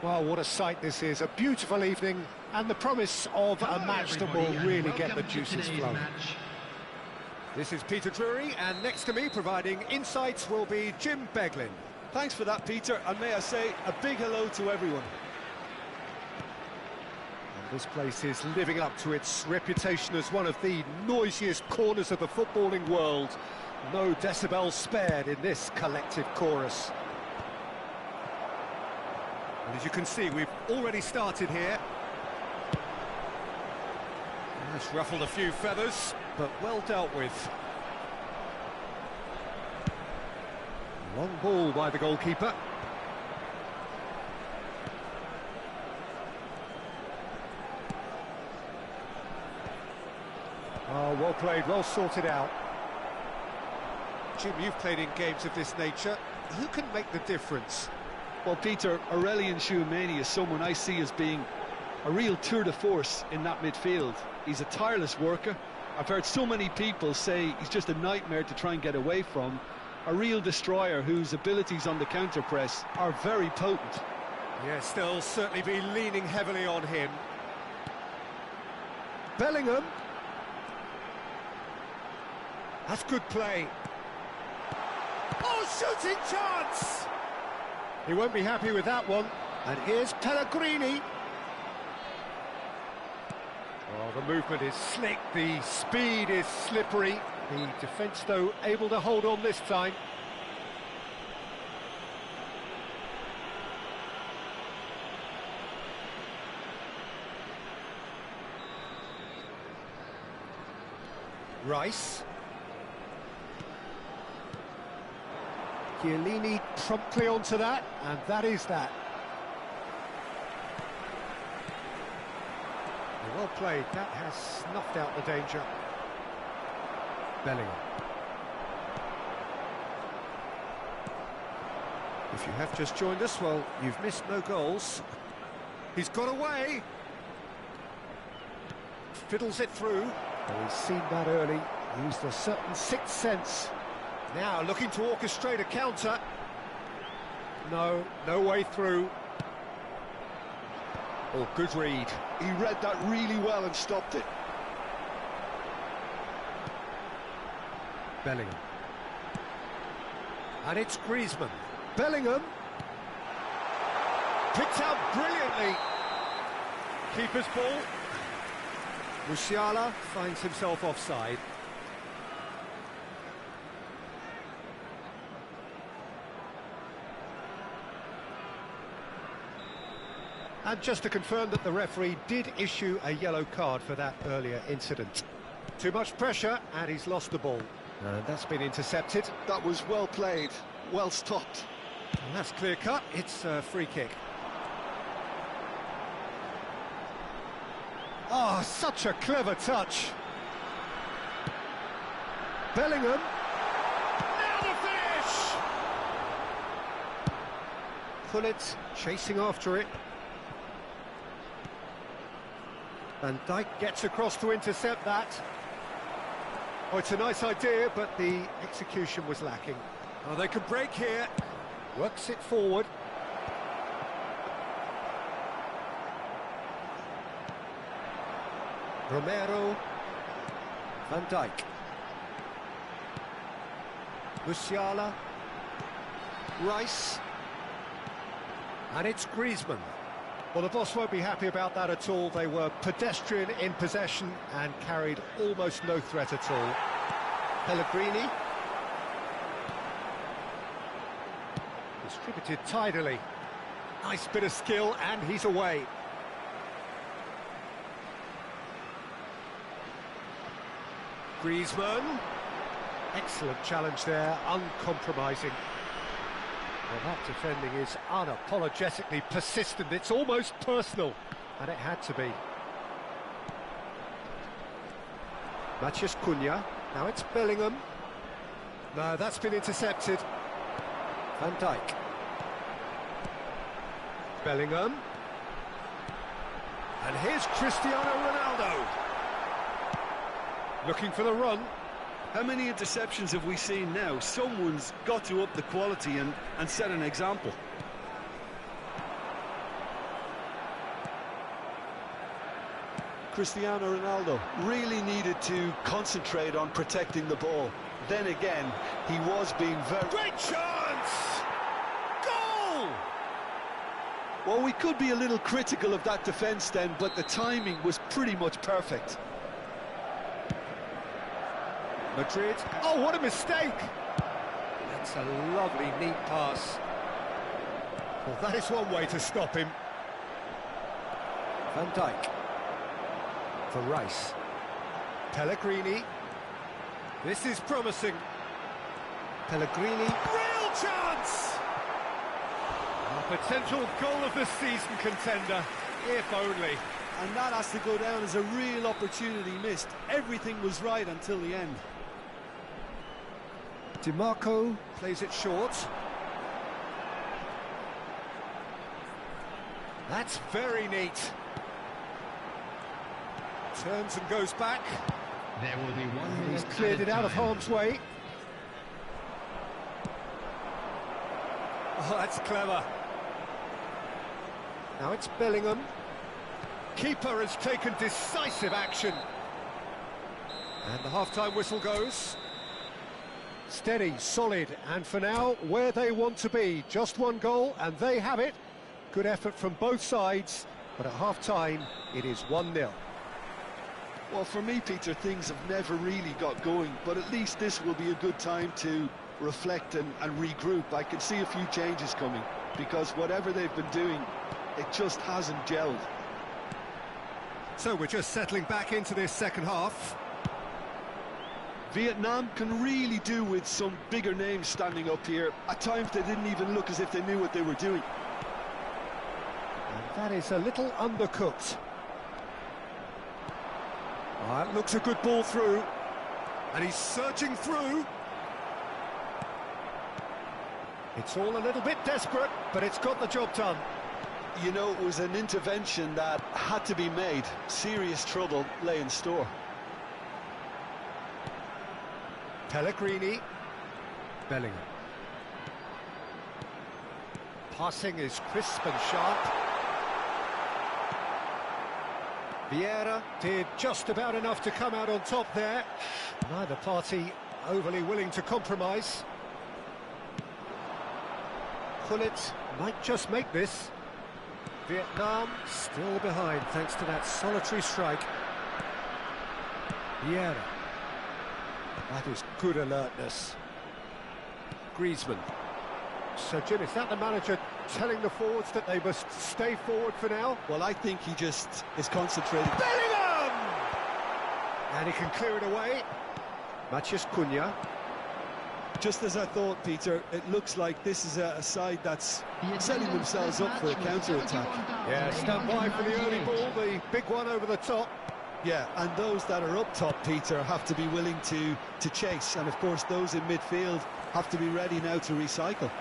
Well, what a sight this is. A beautiful evening and the promise of a match that will really get the juices flowing. This is Peter Drury, and next to me providing insights will be Jim Beglin. Thanks for that, Peter, and may I say a big hello to everyone. And this place is living up to its reputation as one of the noisiest corners of the footballing world. No decibels spared in this collective chorus. And as you can see, we've already started here. That's ruffled a few feathers, but well dealt with. Long ball by the goalkeeper. Oh, well played, well sorted out. Jim, you've played in games of this nature. Who can make the difference? Well, Peter, Aurelien Tchouameni is someone I see as being a real tour de force in that midfield. He's a tireless worker. I've heard so many people say he's just a nightmare to try and get away from. A real destroyer whose abilities on the counter-press are very potent. Yes, they'll certainly be leaning heavily on him. Bellingham. That's good play. Oh, shooting chance! He won't be happy with that one. And here's Pellegrini. Oh, the movement is slick, the speed is slippery. The defence, though, able to hold on this time. Rice. Chiellini promptly onto that, and that is that. Well played, that has snuffed out the danger. Bellingham. If you have just joined us, well, you've missed no goals. He's got away. Fiddles it through. Well, he's seen that early, used a certain sixth sense. Now looking to orchestrate a counter. No way through. Oh, good read. He read that really well and stopped it. Bellingham. And it's Griezmann. Bellingham. Picked out brilliantly. Keeper's ball. Musiala finds himself offside. And just to confirm that the referee did issue a yellow card for that earlier incident. Too much pressure, and he's lost the ball. And that's been intercepted. That was well played, well stopped. And that's clear cut, it's a free kick. Oh, such a clever touch. Bellingham. Now the finish! Gullit chasing after it. Van Dijk gets across to intercept that. Oh, it's a nice idea, but the execution was lacking. Oh, they could break here. Works it forward. Romero. Van Dijk. Musiala. Rice. And it's Griezmann. Well, the boss won't be happy about that at all. They were pedestrian in possession and carried almost no threat at all. Pellegrini. Distributed tidily. Nice bit of skill, and he's away. Griezmann. Excellent challenge there, uncompromising. Well, that defending is unapologetically persistent. It's almost personal, and it had to be. Matheus Cunha. Now it's Bellingham. No, that's been intercepted. Van Dijk. Bellingham. And here's Cristiano Ronaldo. Looking for the run. How many interceptions have we seen now? Someone's got to up the quality and set an example. Cristiano Ronaldo really needed to concentrate on protecting the ball. Then again, he was being very... Great chance! Goal! Well, we could be a little critical of that defence then, but the timing was pretty much perfect. Madrid. Oh, what a mistake! That's a lovely, neat pass. Well, that is one way to stop him. Van Dijk. For Rice. Pellegrini. This is promising. Pellegrini. Real chance! A potential goal of the season contender, if only. And that has to go down as a real opportunity missed. Everything was right until the end. DiMarco plays it short. That's very neat. Turns and goes back. There will be 1 minute. He's cleared it out of harm's way. Oh, that's clever. Now it's Bellingham. Keeper has taken decisive action. And the half-time whistle goes. Steady, solid, and for now, where they want to be. Just one goal, and they have it. Good effort from both sides, but at half-time, it is 1-0. Well, for me, Peter, things have never really got going, but at least this will be a good time to reflect and regroup. I can see a few changes coming, because whatever they've been doing, it just hasn't gelled. So we're just settling back into this second half. Vietnam can really do with some bigger names standing up here. At times they didn't even look as if they knew what they were doing. And that is a little undercooked. That looks a good ball through. And he's searching through. It's all a little bit desperate, but it's got the job done. You know, it was an intervention that had to be made. Serious trouble lay in store. Pellegrini. Bellingham. Passing is crisp and sharp. Vieira did just about enough to come out on top there. Neither party overly willing to compromise. Gullit might just make this. Vietnam still behind thanks to that solitary strike. Vieira. That is good alertness. Griezmann. So, Jim, is that the manager telling the forwards that they must stay forward for now? Well, I think he just is concentrated. Bellingham! And he can clear it away. Matheus Cunha. Just as I thought, Peter, it looks like this is a side that's setting themselves up for a counter-attack. Yeah, stand by for the early ball, the big one over the top. Yeah, and those that are up top, Peter, have to be willing to chase. And, of course, those in midfield have to be ready now to recycle.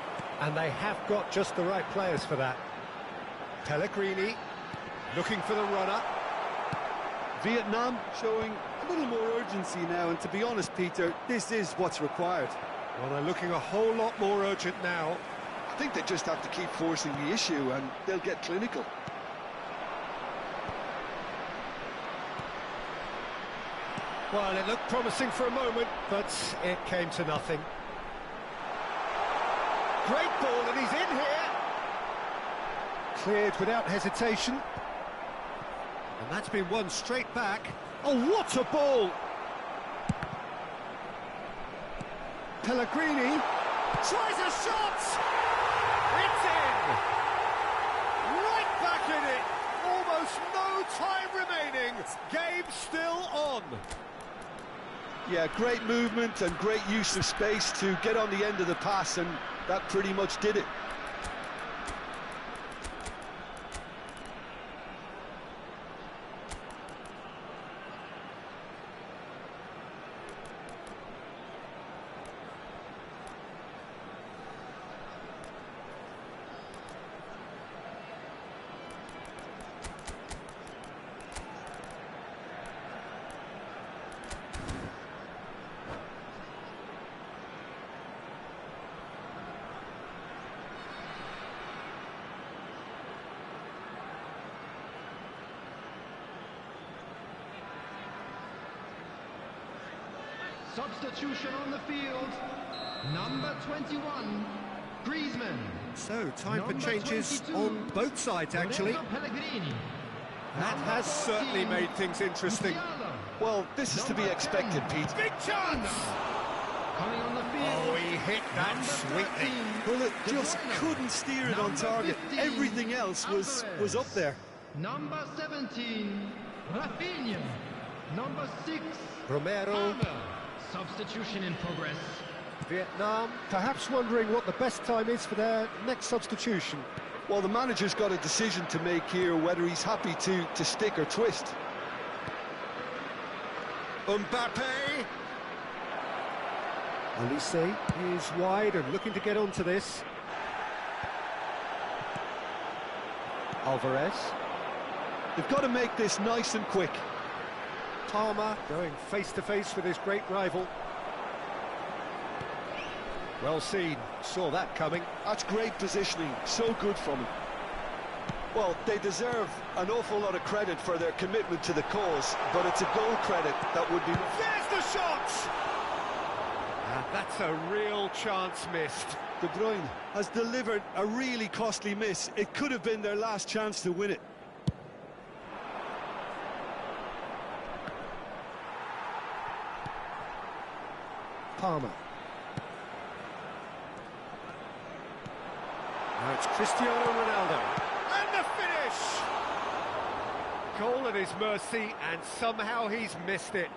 And they have got just the right players for that. Pellegrini looking for the runner. Vietnam showing a little more urgency now, and to be honest, Peter, this is what's required. Well, they're looking a whole lot more urgent now. I think they just have to keep forcing the issue and they'll get clinical. Well, it looked promising for a moment, but it came to nothing. Great ball, and he's in here. Cleared without hesitation. And that's been won straight back. Oh, what a ball! Pellegrini tries a shot! It's in! Right back in it! Almost no time remaining. Game still on. Yeah, great movement and great use of space to get on the end of the pass, and that pretty much did it. Substitution on the field. Number 21, Griezmann. So, time for Number changes 22, on both sides, actually. Lorenzo Pellegrini. That Number has 14, certainly made things interesting. Musiala. Well, this is to be Number expected, 10, Pete. Big chance! Coming on the field. Oh, he hit that Number sweetly. 13, Well, it De just Bruyne. couldn't steer it on Number target. 15, Everything else was Alvarez. up there. Number 17, Rafinha. Number 6, Romero, Palmer. Substitution in progress. Vietnam, perhaps wondering what the best time is for their next substitution. Well, the manager's got a decision to make here, whether he's happy to stick or twist. Mbappe. Olise is wide and looking to get onto this. Alvarez. They've got to make this nice and quick. Palmer going face-to-face with his great rival. Well seen, saw that coming. That's great positioning, so good from him. Well, they deserve an awful lot of credit for their commitment to the cause, but it's a goal credit that would be... There's the shot! And that's a real chance missed. De Bruyne has delivered a really costly miss. It could have been their last chance to win it. Palmer. Now it's Cristiano Ronaldo. And the finish! Goal at his mercy, and somehow he's missed it.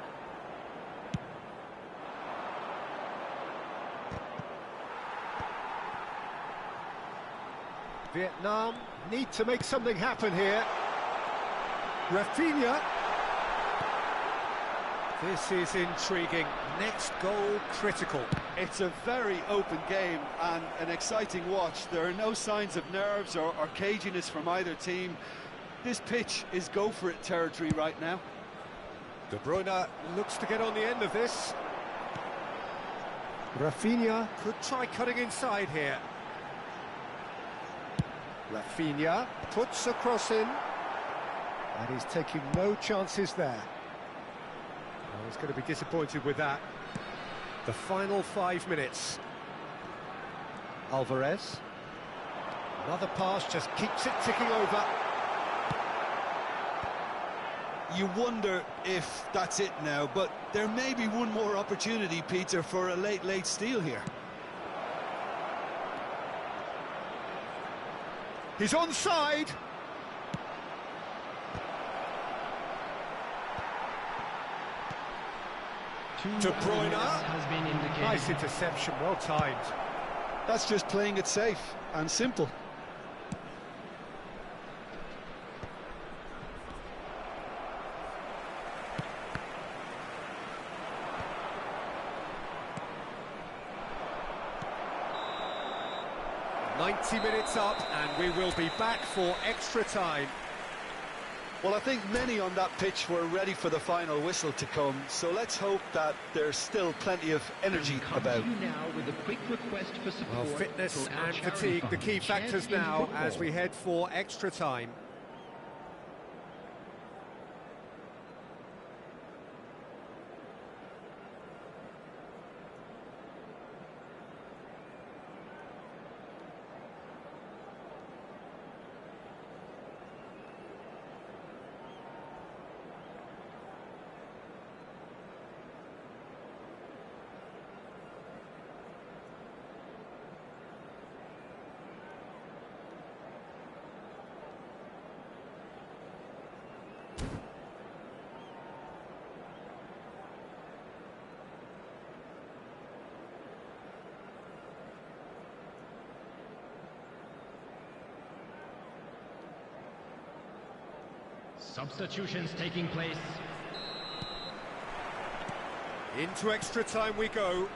Vietnam need to make something happen here. Rafinha. This is intriguing. Next goal critical. It's a very open game and an exciting watch. There are no signs of nerves or caginess from either team. This pitch is go-for-it territory right now. De Bruyne looks to get on the end of this. Rafinha. Could try cutting inside here. Rafinha puts a cross in. And he's taking no chances there. Oh, he's going to be disappointed with that. The final 5 minutes. Alvarez. Another pass, just keeps it ticking over. You wonder if that's it now, but there may be one more opportunity, Peter, for a late steal here. He's onside. De Bruyne. Has been indicated. Nice interception, well timed. That's just playing it safe and simple. "90 minutes up, and we will be back for extra time." Well, I think many on that pitch were ready for the final whistle to come, so let's hope that there's still plenty of energy Come about. to you now with a quick request for support. Well, fitness for our and charity fatigue, the fund, key Shares factors in now Football. as we head for extra time. Substitutions taking place. Into extra time we go.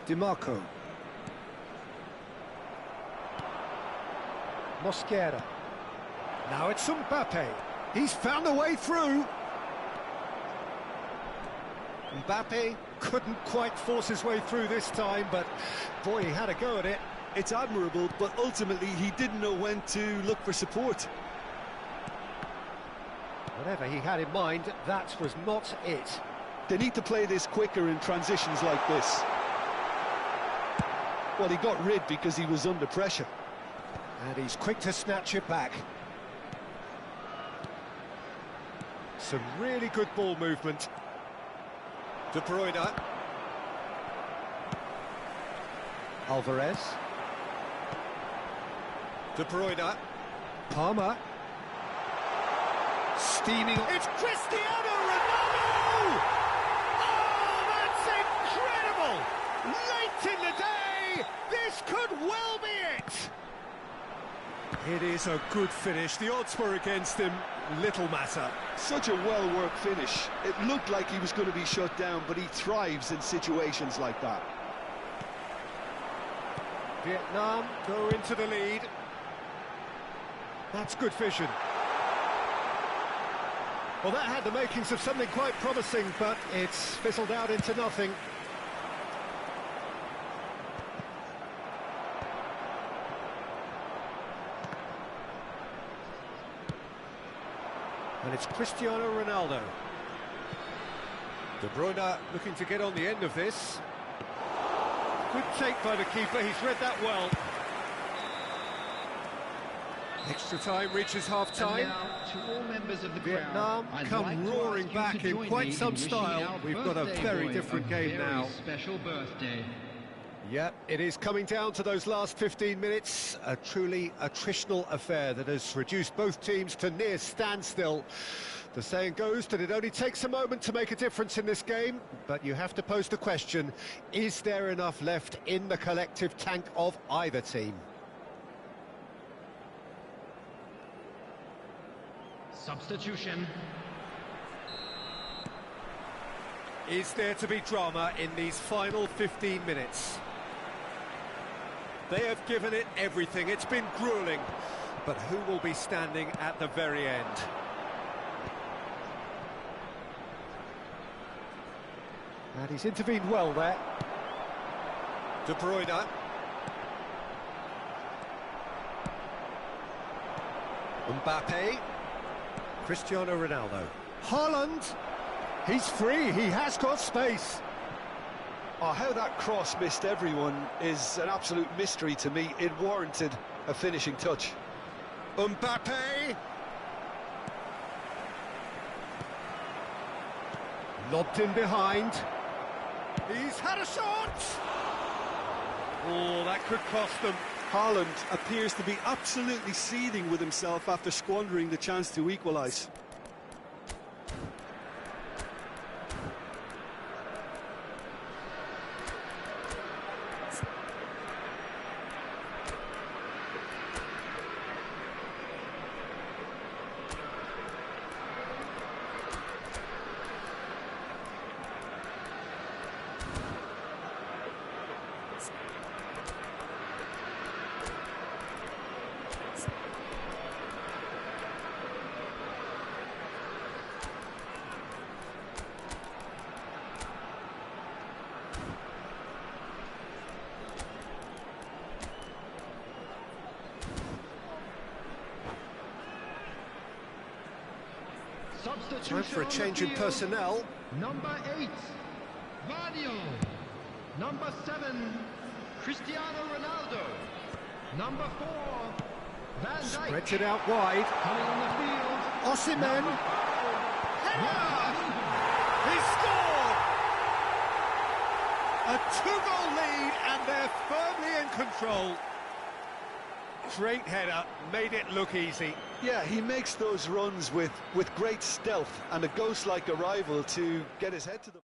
DiMarco. Mosquera. Now it's Mbappe. He's found a way through. Mbappe couldn't quite force his way through this time, but boy, he had a go at it. It's admirable, but ultimately he didn't know when to look for support. Whatever he had in mind, that was not it. They need to play this quicker in transitions like this. Well, he got rid because he was under pressure. And he's quick to snatch it back. Some really good ball movement. De Bruyne. Alvarez. De Bruyne. Palmer. Steaming. It's Cristiano Ronaldo! Oh, that's incredible! Late in the day, this could well be it! It is a good finish. The odds were against him. Little matter. Such a well-worked finish. It looked like he was going to be shut down, but he thrives in situations like that. Vietnam go into the lead. That's good vision. Well, that had the makings of something quite promising, but it's fizzled out into nothing. And it's Cristiano Ronaldo. De Bruyne looking to get on the end of this. Good take by the keeper, he's read that well. Extra time reaches half-time. And now, to all members of the Vietnam crowd, I'd come like to roaring ask you back to in join quite me some in wishing style. our We've got a birthday very boy different a game very now. special birthday. Yeah, it is coming down to those last 15 minutes. A truly attritional affair that has reduced both teams to near standstill. The saying goes that it only takes a moment to make a difference in this game, but you have to pose the question, is there enough left in the collective tank of either team? Substitution. Is there to be drama in these final 15 minutes? They have given it everything. It's been grueling. But who will be standing at the very end? And he's intervened well there. De Bruyne. Mbappe. Cristiano Ronaldo. Haaland. He's free, he has got space. Oh, how that cross missed everyone is an absolute mystery to me. It warranted a finishing touch. Mbappe. Lobbed in behind. He's had a shot! Oh, that could cost them. Haaland appears to be absolutely seething with himself after squandering the chance to equalise. Time for a change in personnel. Number 8, Vadio. Number 7, Cristiano Ronaldo. Number 4, Van Dijk. Spreads it out wide. Coming on the field. Osimhen. Header! He scored! A 2-goal lead and they're firmly in control. Great header, made it look easy. Yeah, he makes those runs with great stealth and a ghost-like arrival to get his head to the...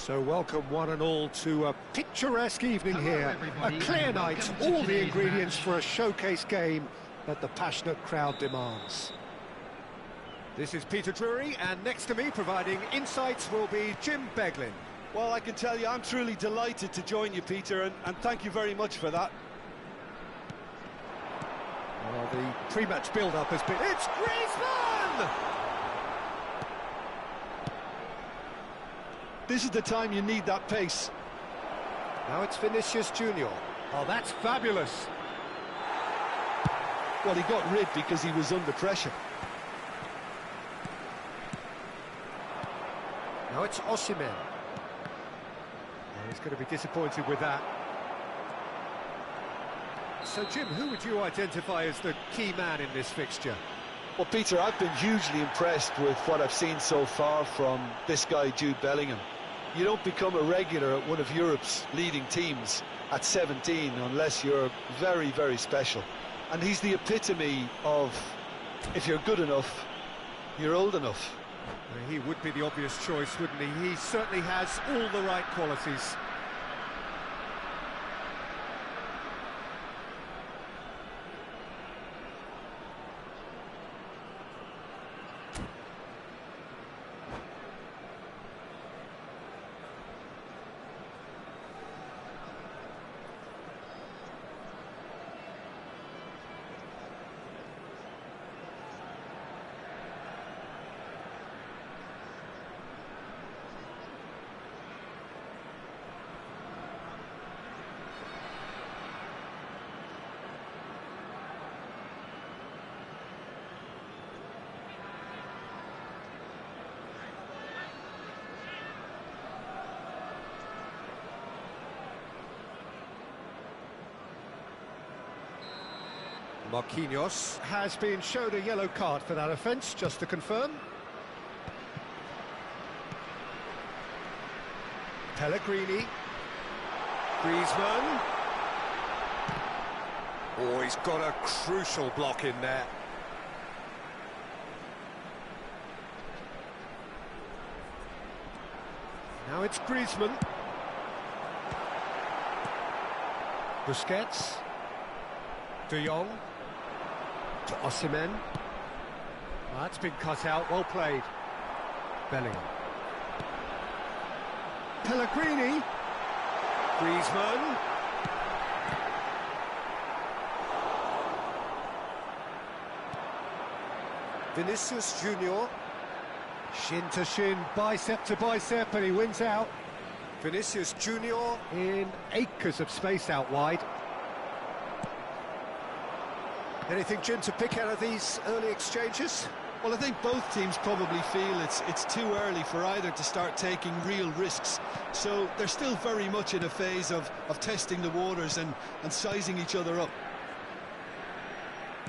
So welcome one and all to a picturesque evening Hello, here. everybody, A clear and night, welcome to all the today's ingredients match. for a showcase game that the passionate crowd demands. This is Peter Drury, and next to me providing insights will be Jim Beglin. Well, I can tell you, I'm truly delighted to join you, Peter, and thank you very much for that. Well, the pre-match build-up has been... It's Griezmann! This is the time you need that pace. Now it's Vinicius Junior. Oh, that's fabulous. Well, he got rid because he was under pressure. Now it's Osimhen. He's going to be disappointed with that. So, Jim, who would you identify as the key man in this fixture? Well, Peter, I've been hugely impressed with what I've seen so far from this guy, Jude Bellingham. You don't become a regular at one of Europe's leading teams at 17 unless you're very, very special. And he's the epitome of, if you're good enough, you're old enough. He would be the obvious choice, wouldn't he? He certainly has all the right qualities. Marquinhos has been shown a yellow card for that offence, just to confirm. Pellegrini. Griezmann. Oh, he's got a crucial block in there. Now it's Griezmann. Busquets. De Jong. To Osimhen. Well, that's been cut out, well played. Bellingham. Pellegrini. Griezmann. Vinicius Junior. Shin to shin, bicep to bicep, and he wins out. Vinicius Junior in acres of space out wide. Anything, Jim, to pick out of these early exchanges? Well, I think both teams probably feel it's too early for either to start taking real risks. So they're still very much in a phase of testing the waters and sizing each other up.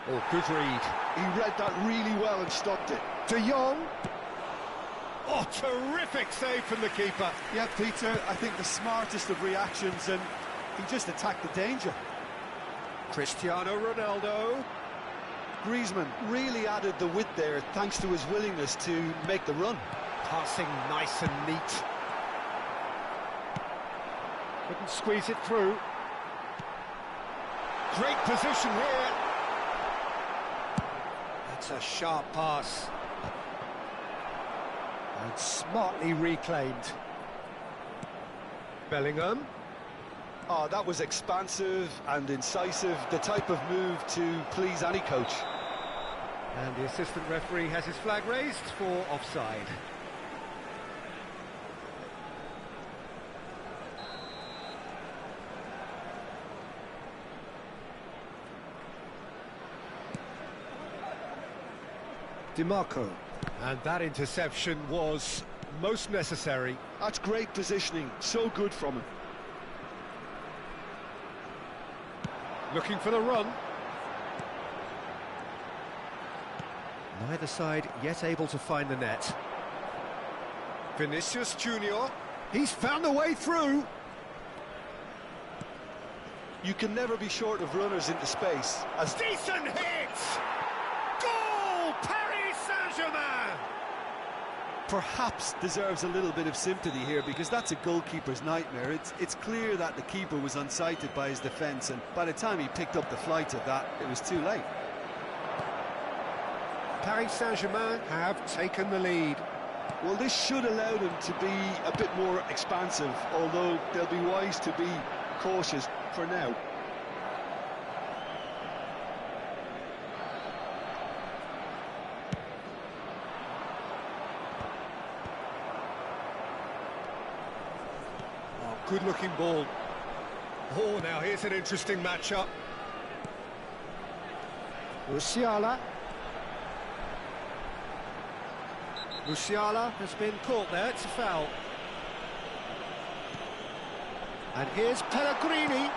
Oh, good read. He read that really well and stopped it. De Jong. Oh, terrific save from the keeper. Yeah, Peter, I think the smartest of reactions, and he just attacked the danger. Cristiano Ronaldo. Griezmann really added the width there thanks to his willingness to make the run. Passing nice and neat. Couldn't squeeze it through. Great position here. That's a sharp pass. And smartly reclaimed. Bellingham. Oh, that was expansive and incisive, the type of move to please any coach. And the assistant referee has his flag raised for offside. DiMarco. And that interception was most necessary. That's great positioning, so good from him. Looking for the run. Neither side yet able to find the net. Vinicius Junior. He's found a way through. You can never be short of runners into space. As decent hit! Goal! Paris Saint-Germain! Perhaps deserves a little bit of sympathy here, because that's a goalkeeper's nightmare. It's clear that the keeper was unsighted by his defence, and by the time he picked up the flight of that, it was too late. Paris Saint-Germain have taken the lead. Well, this should allow them to be a bit more expansive, although they'll be wise to be cautious for now. Good-looking ball. Oh, now here's an interesting matchup. Musiala. Musiala has been caught there, it's a foul. And here's Pellegrini.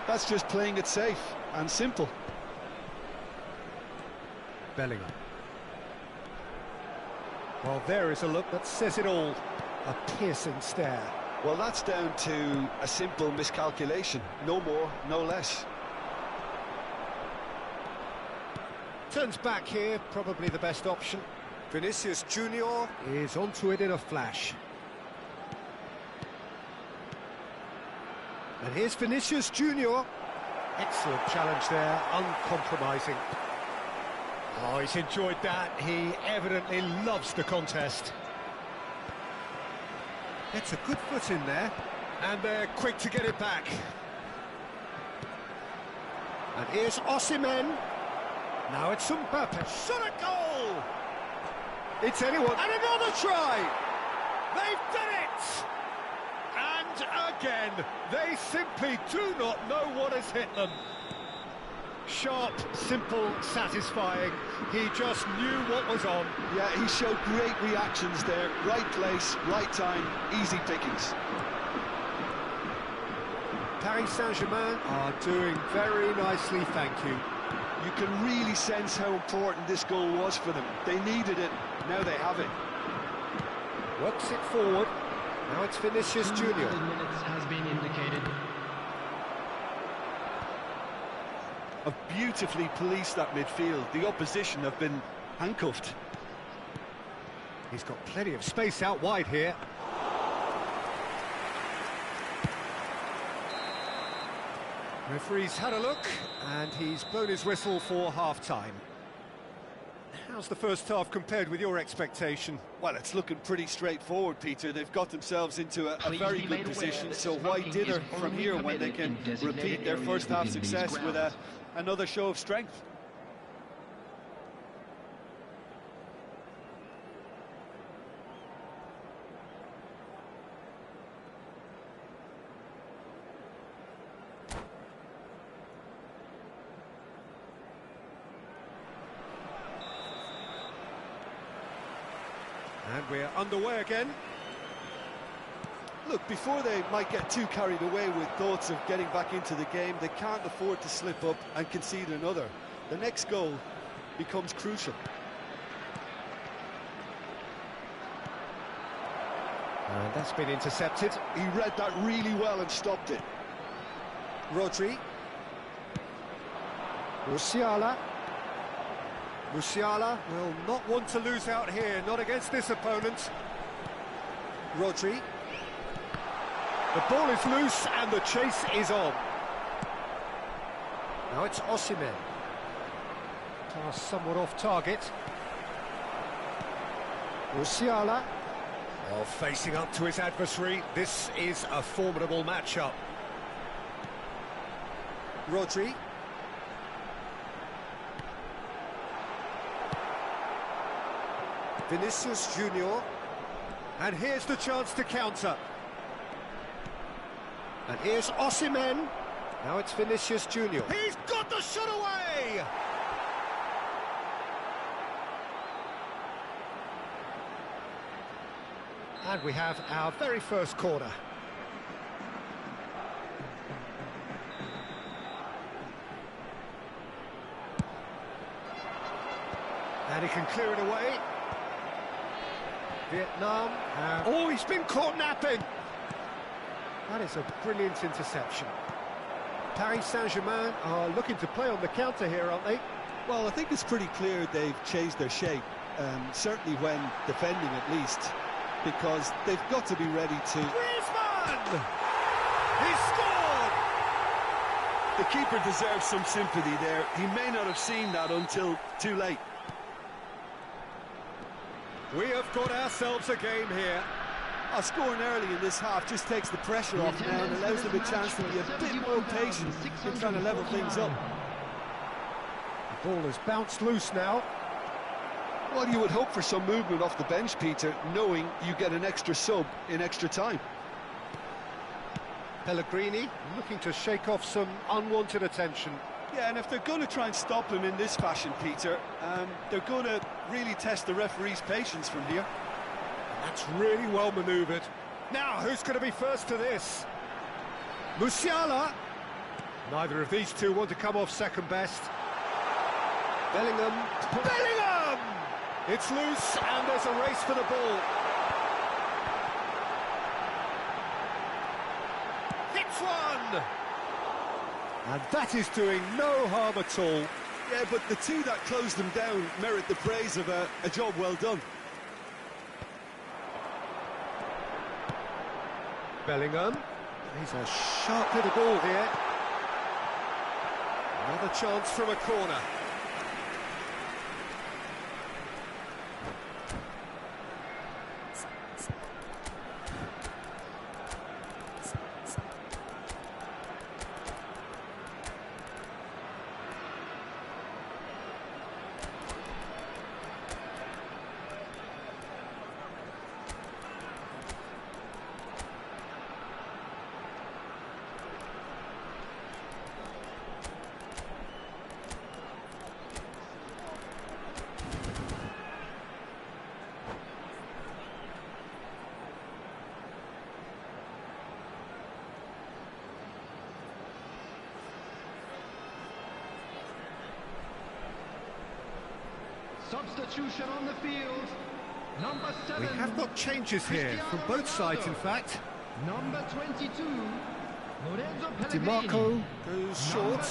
That's just playing it safe and simple. Bellingham. Well, there is a look that says it all. A piercing stare. Well, that's down to a simple miscalculation. No more, no less. Turns back here, probably the best option. Vinicius Junior is onto it in a flash. And here's Vinicius Junior. Excellent challenge there, uncompromising. Oh, he's enjoyed that. He evidently loves the contest. Gets a good foot in there. And they're quick to get it back. And here's Osimhen. Now it's Mbappe. Shot a goal! It's anyone. And another try! They've done it! And again, they simply do not know what has hit them. Sharp, simple, satisfying. He just knew what was on. Yeah, he showed great reactions there. Right place, right time, easy pickings. Paris Saint-Germain are doing very nicely, thank you. You can really sense how important this goal was for them. They needed it, now they have it. Works it forward. Now it's Vinicius Junior. Minutes has been indicated. Have beautifully policed that midfield. The opposition have been handcuffed. He's got plenty of space out wide here. Referee's had a look, and he's blown his whistle for half-time. How's the first half compared with your expectation? Well, it's looking pretty straightforward, Peter. They've got themselves into a very good position, so why dither from here when they can repeat their first half success with another show of strength? And we're underway again. Look, before they might get too carried away with thoughts of getting back into the game, they can't afford to slip up and concede another. The next goal becomes crucial. And that's been intercepted. He read that really well and stopped it. Rodri. Musiala. Musiala will not want to lose out here, not against this opponent. Rodri. The ball is loose and the chase is on. Now it's Osimhen. Pass somewhat off target. Musiala. Well, facing up to his adversary, this is a formidable matchup. Rodri. Vinicius Junior. And here's the chance to counter. And here's Osimhen. Now it's Vinicius Junior. He's got the shot away! And we have our very first corner. And he can clear it away. Vietnam. Oh, he's been caught napping. That is a brilliant interception. Paris Saint-Germain are looking to play on the counter here, aren't they? Well, I think it's pretty clear they've changed their shape, certainly when defending at least, because they've got to be ready to... Griezmann! He scored! The keeper deserves some sympathy there. He may not have seen that until too late. We have got ourselves a game here. Scoring early in this half just takes the pressure off now and allows them a chance to be a bit more patient in trying to level things up. The ball has bounced loose now. Well, you would hope for some movement off the bench, Peter, knowing you get an extra sub in extra time. Pellegrini looking to shake off some unwanted attention. Yeah, and if they're going to try and stop him in this fashion, Peter, they're going to really test the referee's patience from here. That's really well manoeuvred. Now, who's going to be first to this? Musiala. Neither of these two want to come off second best. Bellingham. Bellingham! It's loose, and there's a race for the ball. Hits one! And that is doing no harm at all. Yeah, but the two that closed them down merit the praise of a job well done. Bellingham. He's a sharp little ball here. Another chance from a corner. Substitution on the field. Number 7. We have got changes here from both sides, in fact. Number 22. Lorenzo Pellegrini. DiMarco goes short.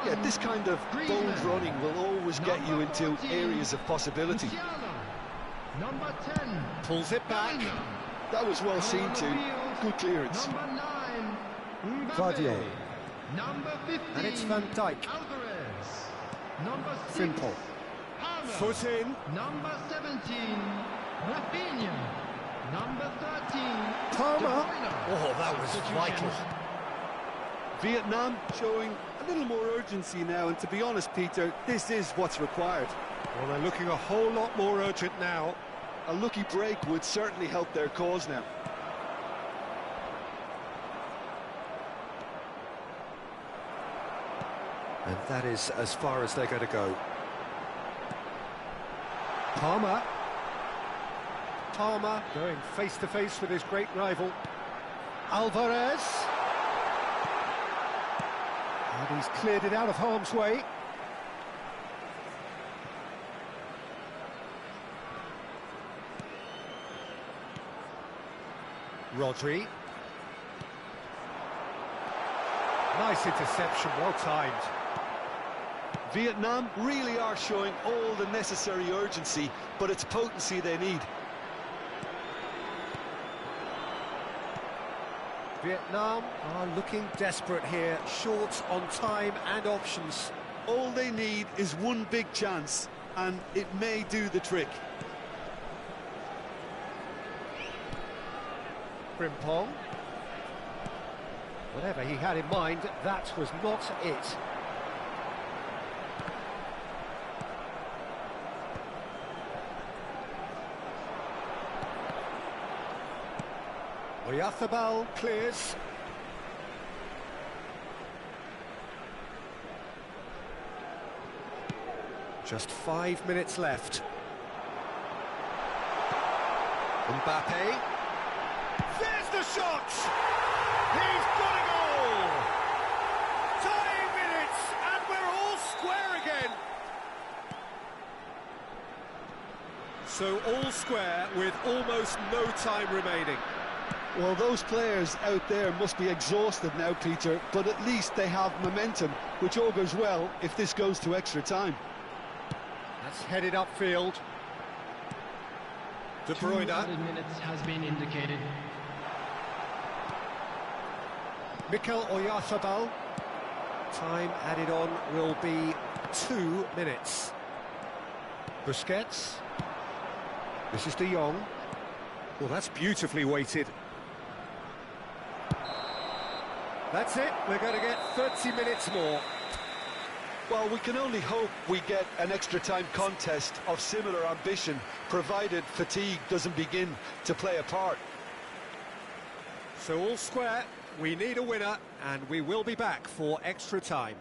Yeah, this kind of bold running will always get you into areas of possibility. Musiala. Number 10. Pulls it back. That was well seen too. Good clearance. Number 9. Mbappe. Vardier. Number 15. And it's Van Dijk. Alvarez. Number 6. Simple. Palmer. Foot in. Number 17. Rafinha. Number 13. Palmer. De Bruyne. Oh, that was vital. Vietnam showing a little more urgency now, and to be honest, Peter, this is what's required. Well, they're looking a whole lot more urgent now. A lucky break would certainly help their cause now. And that is as far as they're going to go. Palmer. Palmer going face-to-face with his great rival. Alvarez. And he's cleared it out of harm's way. Rodri. Nice interception, well timed. Vietnam really are showing all the necessary urgency, but it's potency they need. Vietnam are looking desperate here, short on time and options. All they need is one big chance, and it may do the trick. Frimpong. Whatever he had in mind, that was not it. Oyarzabal clears. Just 5 minutes left. Mbappe. There's the shot! He's got a goal! Tying minutes, and we're all square again. So all square with almost no time remaining. Well, those players out there must be exhausted now, Peter, but at least they have momentum, which augurs well if this goes to extra time. That's headed upfield. De 2 Bruyne. added minutes has been indicated. Mikel Oyarzabal. Time added on will be 2 minutes. Busquets. This is De Jong. Well, that's beautifully weighted. That's it, we're going to get 30 minutes more. Well, we can only hope we get an extra-time contest of similar ambition, provided fatigue doesn't begin to play a part. So all square, we need a winner, and we will be back for extra time.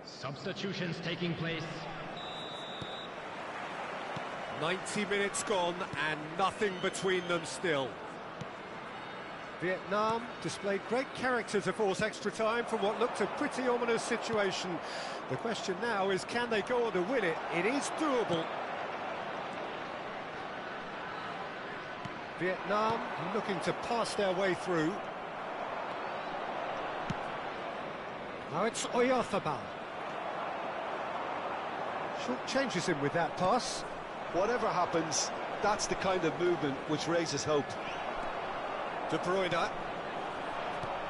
Substitutions taking place. 90 minutes gone and nothing between them still. Vietnam displayed great character to force extra time from what looked a pretty ominous situation. The question now is, can they go on to win it? It is doable. Vietnam looking to pass their way through. Now it's Oyarzabal. Short changes him with that pass. Whatever happens, that's the kind of movement which raises hope. De Bruyne.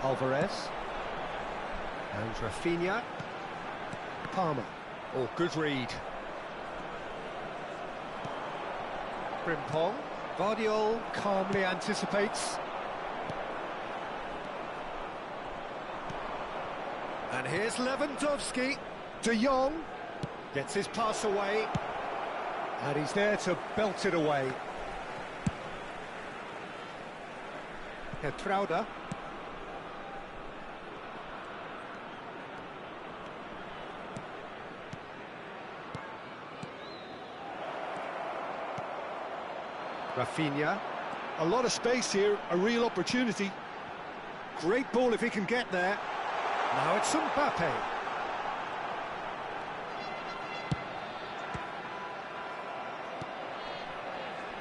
Alvarez. And Rafinha. Palmer. Oh, good read. Frimpong. Vardiol calmly anticipates. And here's Lewandowski. De Jong gets his pass away. And he's there to belt it away. Geertruida. Rafinha. A lot of space here, a real opportunity. Great ball if he can get there. Now it's Mbappe.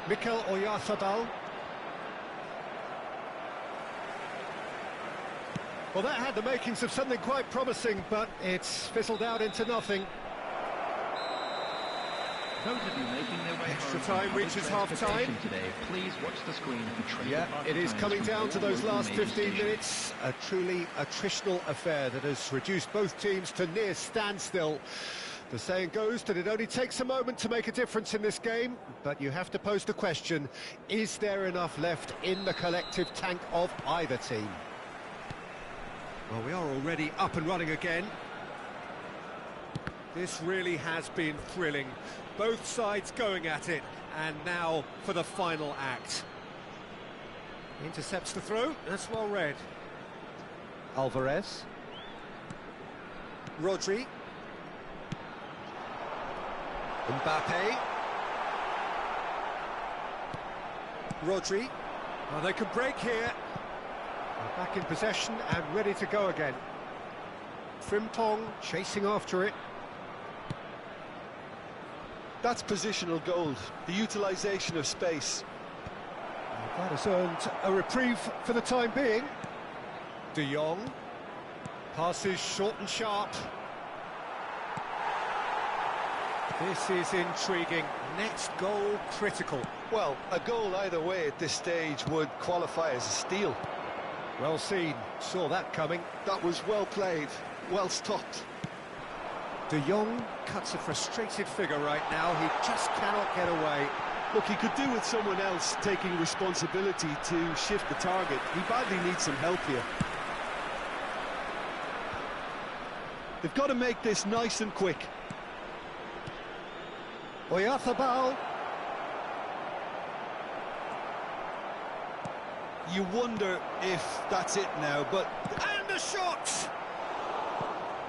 Mikel Oyarzabal. Well, that had the makings of something quite promising, but it's fizzled out into nothing. Those of you making their way Extra home from time public reaches half-time. transportation today, please watch the screen for train Yeah, departure it is times coming from down to all those local last major 15 stations. minutes. A truly attritional affair that has reduced both teams to near standstill. The saying goes that it only takes a moment to make a difference in this game, but you have to pose the question, is there enough left in the collective tank of either team? Well, we are already up and running again. This really has been thrilling. Both sides going at it, and now for the final act. Intercepts the throw, that's well read. Alvarez. Rodri. Mbappe. Rodri. Well, they can break here. They're back in possession and ready to go again. Frimpong chasing after it. That's positional gold, the utilisation of space. That has earned a reprieve for the time being. De Jong passes short and sharp. This is intriguing. Next goal critical. Well, a goal either way at this stage would qualify as a steal. Well seen, saw that coming. That was well played, well stopped. De Jong cuts a frustrated figure right now. He just cannot get away. Look, he could do with someone else taking responsibility to shift the target. He badly needs some help here. They've got to make this nice and quick. Oyarzabal. You wonder if that's it now, but... And a shot!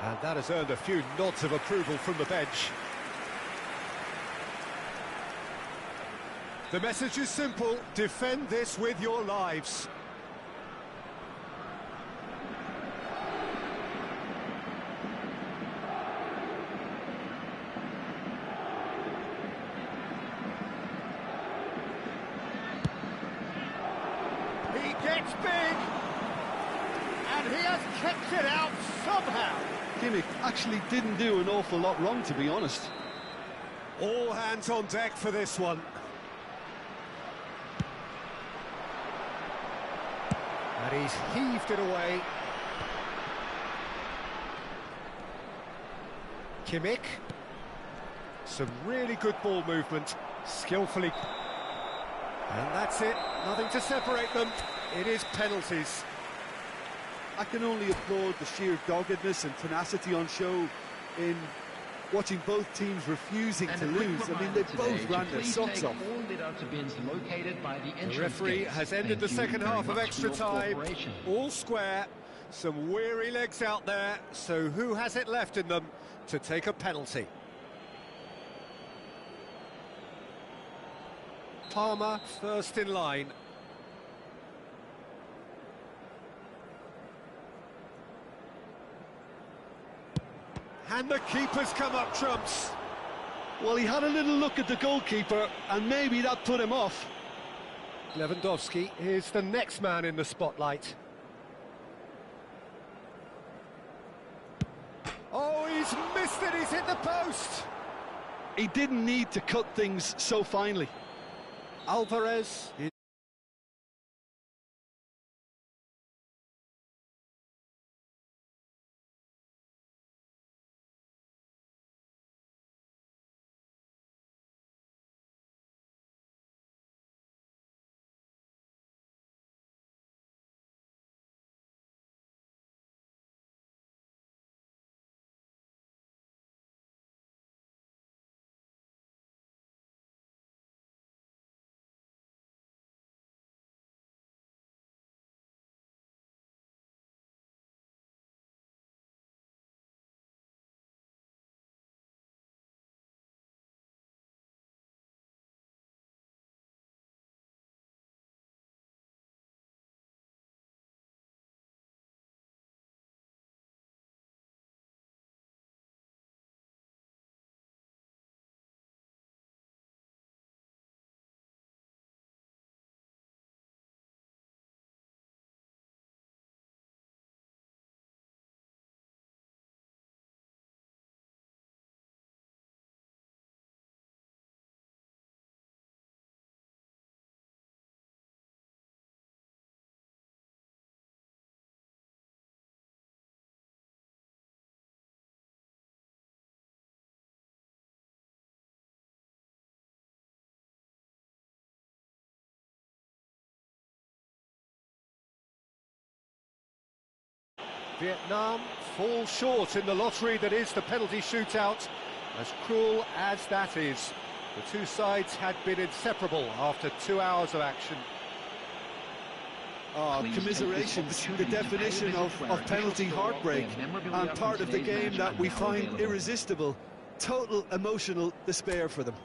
And that has earned a few nods of approval from the bench. The message is simple: defend this with your lives. He gets big, and he has kept it out somehow. Kimmich actually didn't do an awful lot wrong, to be honest. All hands on deck for this one. And he's heaved it away. Kimmich. Some really good ball movement, skillfully. And that's it, nothing to separate them. It is penalties. I can only applaud the sheer doggedness and tenacity on show in watching both teams refusing And to a quick lose. I mean, reminder they both today to ran their please socks take off. all litter bins located by the entrance The referee gates. has ended the Thank you second very half of much extra for your time. cooperation. All square, some weary legs out there, so who has it left in them to take a penalty? Palmer first in line. And the keeper's come up trumps. Well, he had a little look at the goalkeeper, and maybe that put him off. Lewandowski is the next man in the spotlight. Oh, he's missed it, he's hit the post! He didn't need to cut things so finely. Alvarez Vietnam fall short in the lottery that is the penalty shootout. As cruel as that is, the two sides had been inseparable after 2 hours of action. Please Commiserations, take the this opportunity to definition pay a visit of where penalty official score heartbreak, or memorabilia and part from of the today's game match that are we now find available. irresistible. Total emotional despair for them.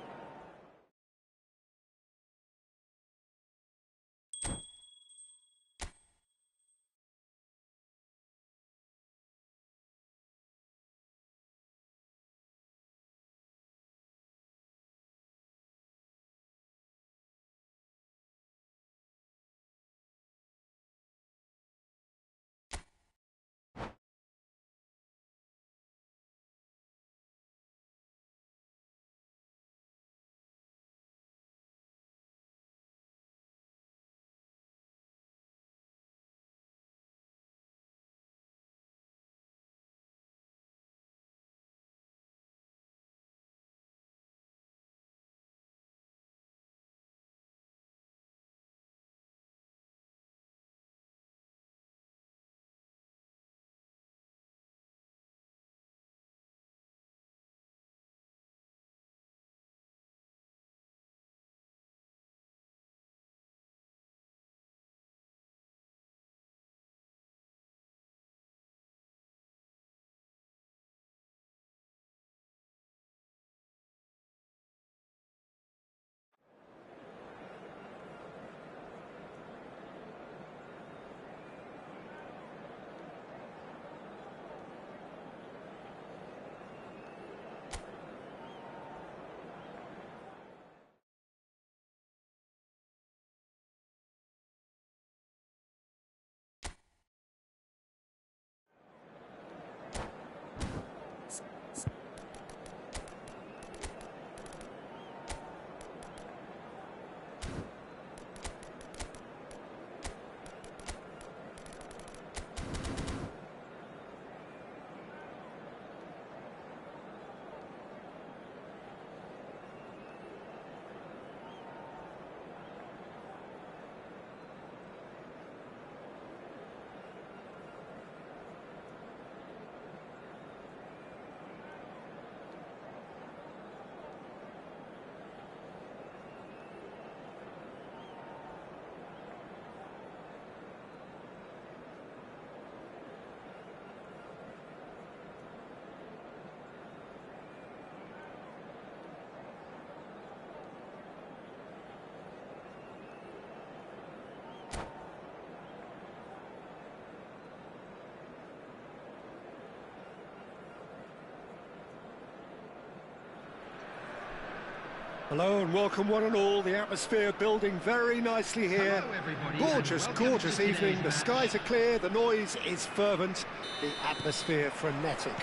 Hello and welcome one and all. The atmosphere building very nicely here. Hello, everybody, Gorgeous, and welcome gorgeous to today's evening. The match. skies are clear, the noise is fervent, the atmosphere frenetic.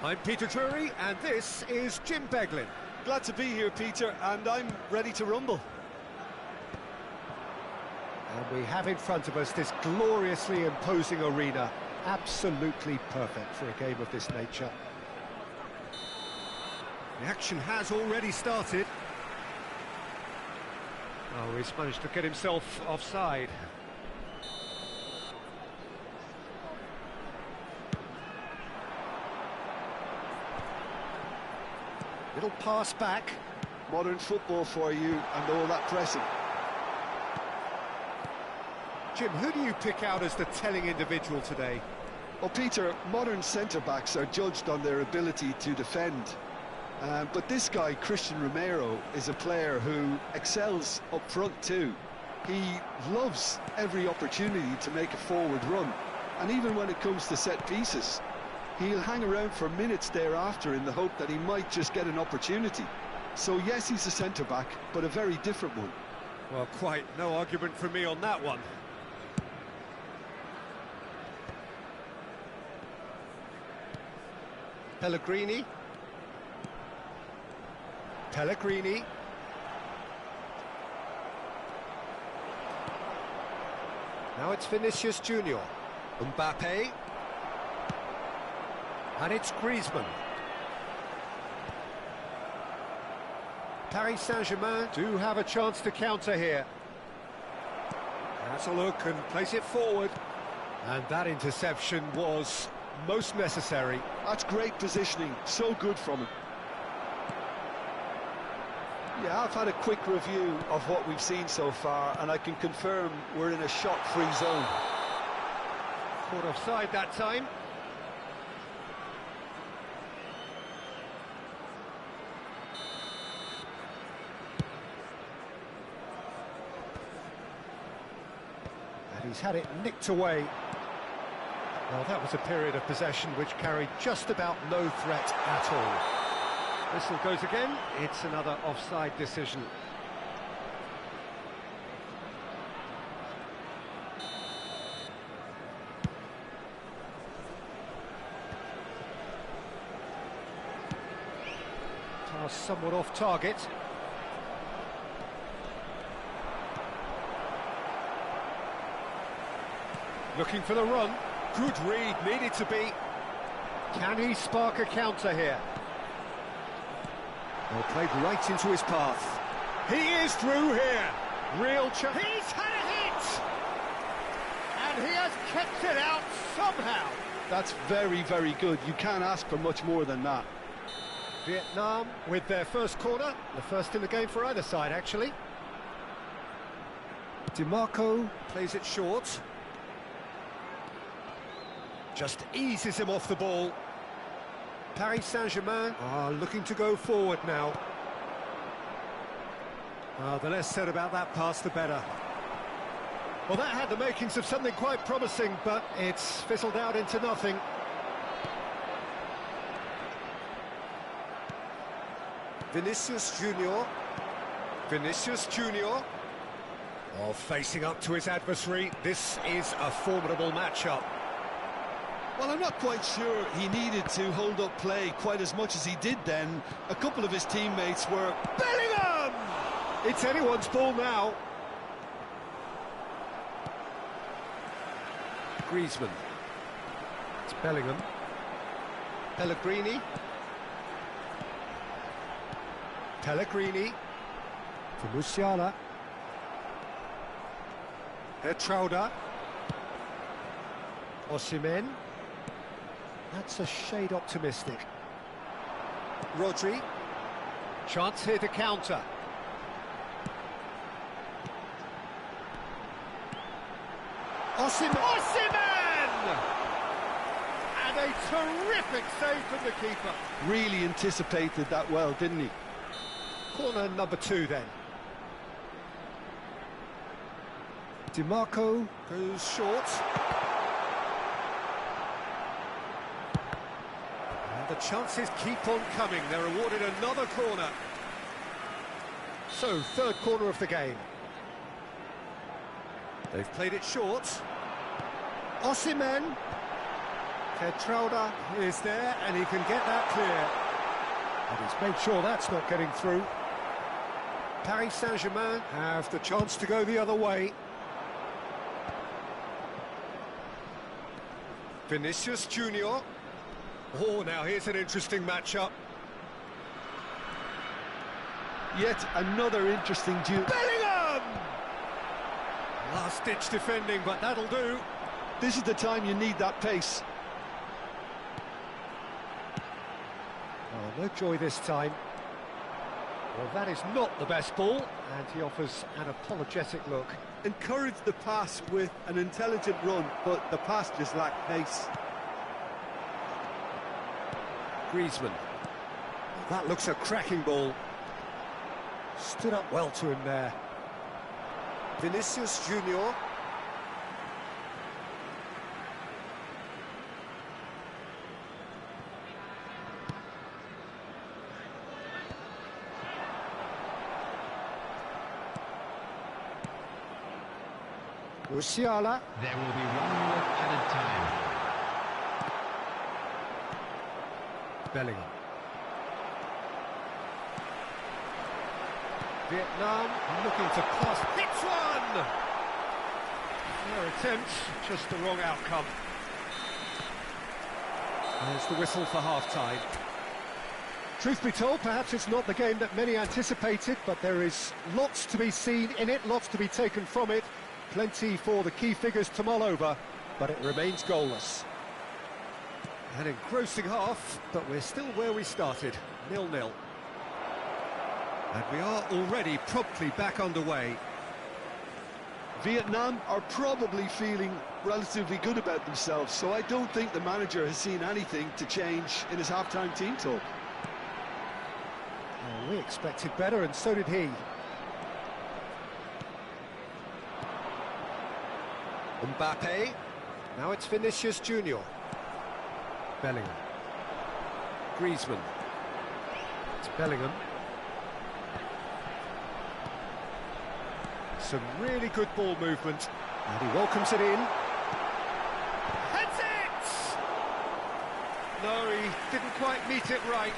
I'm Peter Drury and this is Jim Beglin. Glad to be here, Peter, and I'm ready to rumble. And we have in front of us this gloriously imposing arena. Absolutely perfect for a game of this nature. The action has already started. Oh, he's managed to get himself offside. Little pass back. Modern football for you and all that pressing. Jim, who do you pick out as the telling individual today? Well, Peter, modern centre-backs are judged on their ability to defend. But this guy, Christian Romero, is a player who excels up front too. He loves every opportunity to make a forward run. And even when it comes to set pieces, he'll hang around for minutes thereafter in the hope that he might just get an opportunity. So yes, he's a centre-back, but a very different one. Well, quite no argument from me on that one. Pellegrini. Pellegrini. Now it's Vinicius Junior. Mbappe. And it's Griezmann. Paris Saint-Germain do have a chance to counter here. Has a look and plays it forward. And that interception was most necessary. That's great positioning, so good from him. Yeah, I've had a quick review of what we've seen so far, and I can confirm we're in a shot-free zone. Caught offside that time. And he's had it nicked away. Well, that was a period of possession which carried just about no threat at all. Whistle goes again. It's another offside decision. Pass somewhat off target. Looking for the run. Good read, needed to be. Can he spark a counter here? Well, played right into his path. He is through here. Real chance. He's had a hit! And he has kept it out somehow. That's very, very good. You can't ask for much more than that. Vietnam with their first corner. The first in the game for either side, actually. DiMarco plays it short. Just eases him off the ball. Paris Saint-Germain are looking to go forward now. The less said about that pass, the better. Well, that had the makings of something quite promising, but it's fizzled out into nothing. Vinicius Junior. Vinicius Junior. Oh, facing up to his adversary. This is a formidable matchup. Well, I'm not quite sure he needed to hold up play quite as much as he did then. A couple of his teammates were... Bellingham! It's anyone's ball now. Griezmann. It's Bellingham. Pellegrini. Pellegrini. For Musiala. Hertrauda. Osimhen. That's a shade optimistic. Rodri. Chance here to counter. Osimhen! And a terrific save from the keeper. Really anticipated that well, didn't he? Corner number 2 then. DiMarco goes short. The chances keep on coming. They're awarded another corner. So, third corner of the game. They've played it short. Osimhen. Hertrauda is there, and he can get that clear. And he's made sure that's not getting through. Paris Saint-Germain have the chance to go the other way. Vinicius Junior. Oh, now here's an interesting matchup. Yet another interesting duel. Bellingham! Last-ditch defending, but that'll do. This is the time you need that pace. Oh, no joy this time. Well, that is not the best ball, and he offers an apologetic look. Encourage the pass with an intelligent run, but the pass just lacked pace. Griezmann. That looks a cracking ball. Stood up well to him there. Vinicius Junior. Musiala. There will be 1 more added time. Bellingham. Vietnam looking to pass. Hits one! Their attempt, just the wrong outcome. There's the whistle for half-time. Truth be told, perhaps it's not the game that many anticipated, but there is lots to be seen in it, lots to be taken from it. Plenty for the key figures to mull over. but it remains goalless. An engrossing half, but we're still where we started, 0-0. And we are already promptly back underway. Vietnam are probably feeling relatively good about themselves, so I don't think the manager has seen anything to change in his half-time team talk. Well, we expected better, and so did he. Mbappe. Now it's Vinicius Junior. Bellingham. Griezmann. It's Bellingham. Some really good ball movement, and he welcomes it in. Heads it! No, he didn't quite meet it right.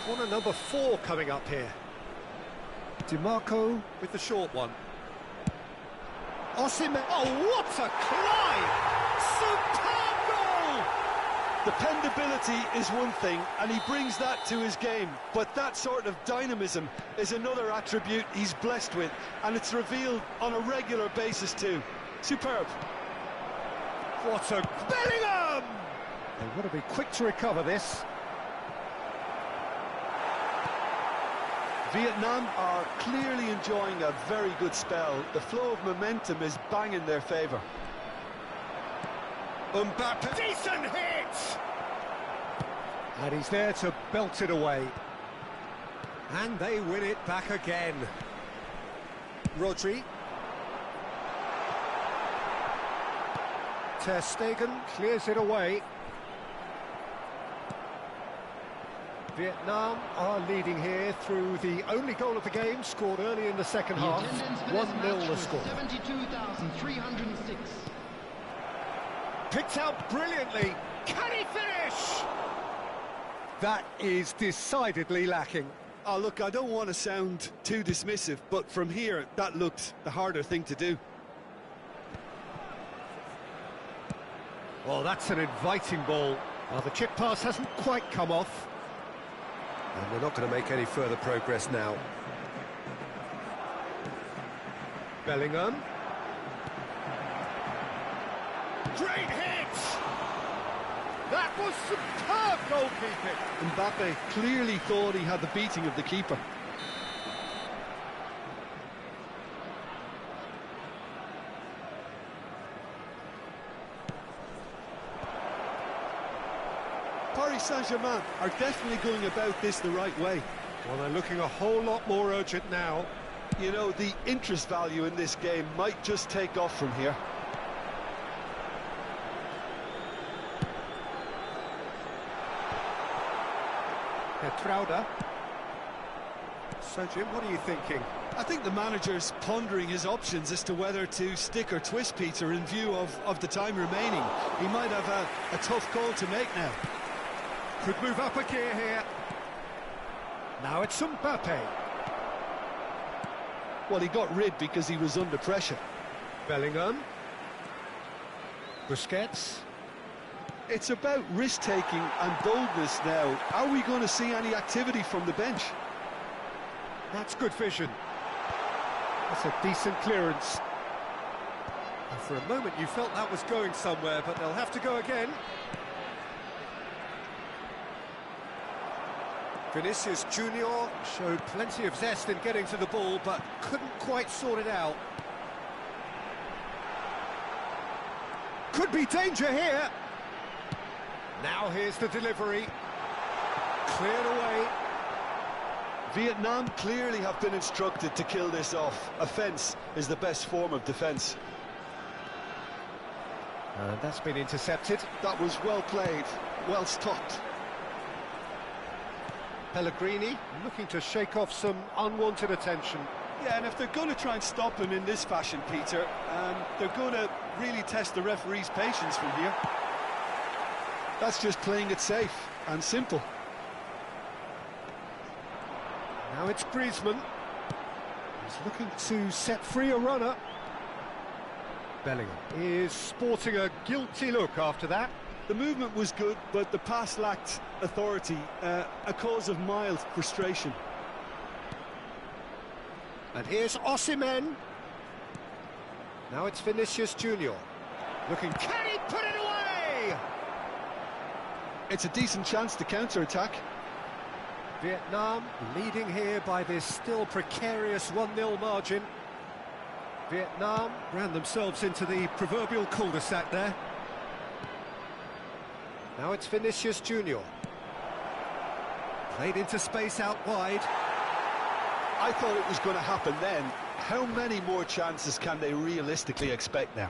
Corner number 4 coming up here. DiMarco with the short one. Osimhen. Oh, what a climb! Superb goal! Dependability is one thing, and he brings that to his game, but that sort of dynamism is another attribute he's blessed with, and it's revealed on a regular basis too. Superb. What a... Bellingham! They want to be quick to recover this. Vietnam are clearly enjoying a very good spell. The flow of momentum is bang in their favour. Mbappe. Decent hit! And he's there to belt it away. And they win it back again. Rodri. Ter Stegen clears it away. Vietnam are leading here through the only goal of the game, scored early in the second half. 1-0 the score. 72,306. Picked out brilliantly. Can he finish? That is decidedly lacking. Oh, look, I don't want to sound too dismissive, but from here, that looked the harder thing to do. Well, that's an inviting ball. Well, the chip pass hasn't quite come off. And they're not going to make any further progress now. Bellingham. Great hit! That was superb goalkeeping! Mbappe clearly thought he had the beating of the keeper. Paris Saint-Germain are definitely going about this the right way. Well, they're looking a whole lot more urgent now. You know, the interest value in this game might just take off from here. Petrauda. So, Jim, what are you thinking? I think the manager's pondering his options as to whether to stick or twist Peter in view of the time remaining. He might have a tough call to make now. Could move up a gear here. Now it's Mbappe. Well, he got rid because he was under pressure. Bellingham. Busquets. It's about risk-taking and boldness now. Are we going to see any activity from the bench? That's good vision. That's a decent clearance. And for a moment you felt that was going somewhere, but they'll have to go again. Vinicius Junior showed plenty of zest in getting to the ball, but couldn't quite sort it out. Could be danger here. Now here's the delivery. Cleared away. Vietnam clearly have been instructed to kill this off. Offence is the best form of defence. And that's been intercepted. That was well played, well stopped. Pellegrini looking to shake off some unwanted attention. Yeah, and if they're going to try and stop him in this fashion, Peter, they're going to really test the referee's patience from here. That's just playing it safe and simple. Now it's Griezmann. He's looking to set free a runner. Bellingham is sporting a guilty look after that. The movement was good, but the pass lacked authority, a cause of mild frustration. And here's Osimhen. Now it's Vinicius Junior. Looking, can he put it away? It's a decent chance to counter-attack. Vietnam leading here by this still precarious 1-0 margin. Vietnam ran themselves into the proverbial cul-de-sac there. Now it's Vinicius Junior. Played into space out wide. I thought it was going to happen then. How many more chances can they realistically expect now?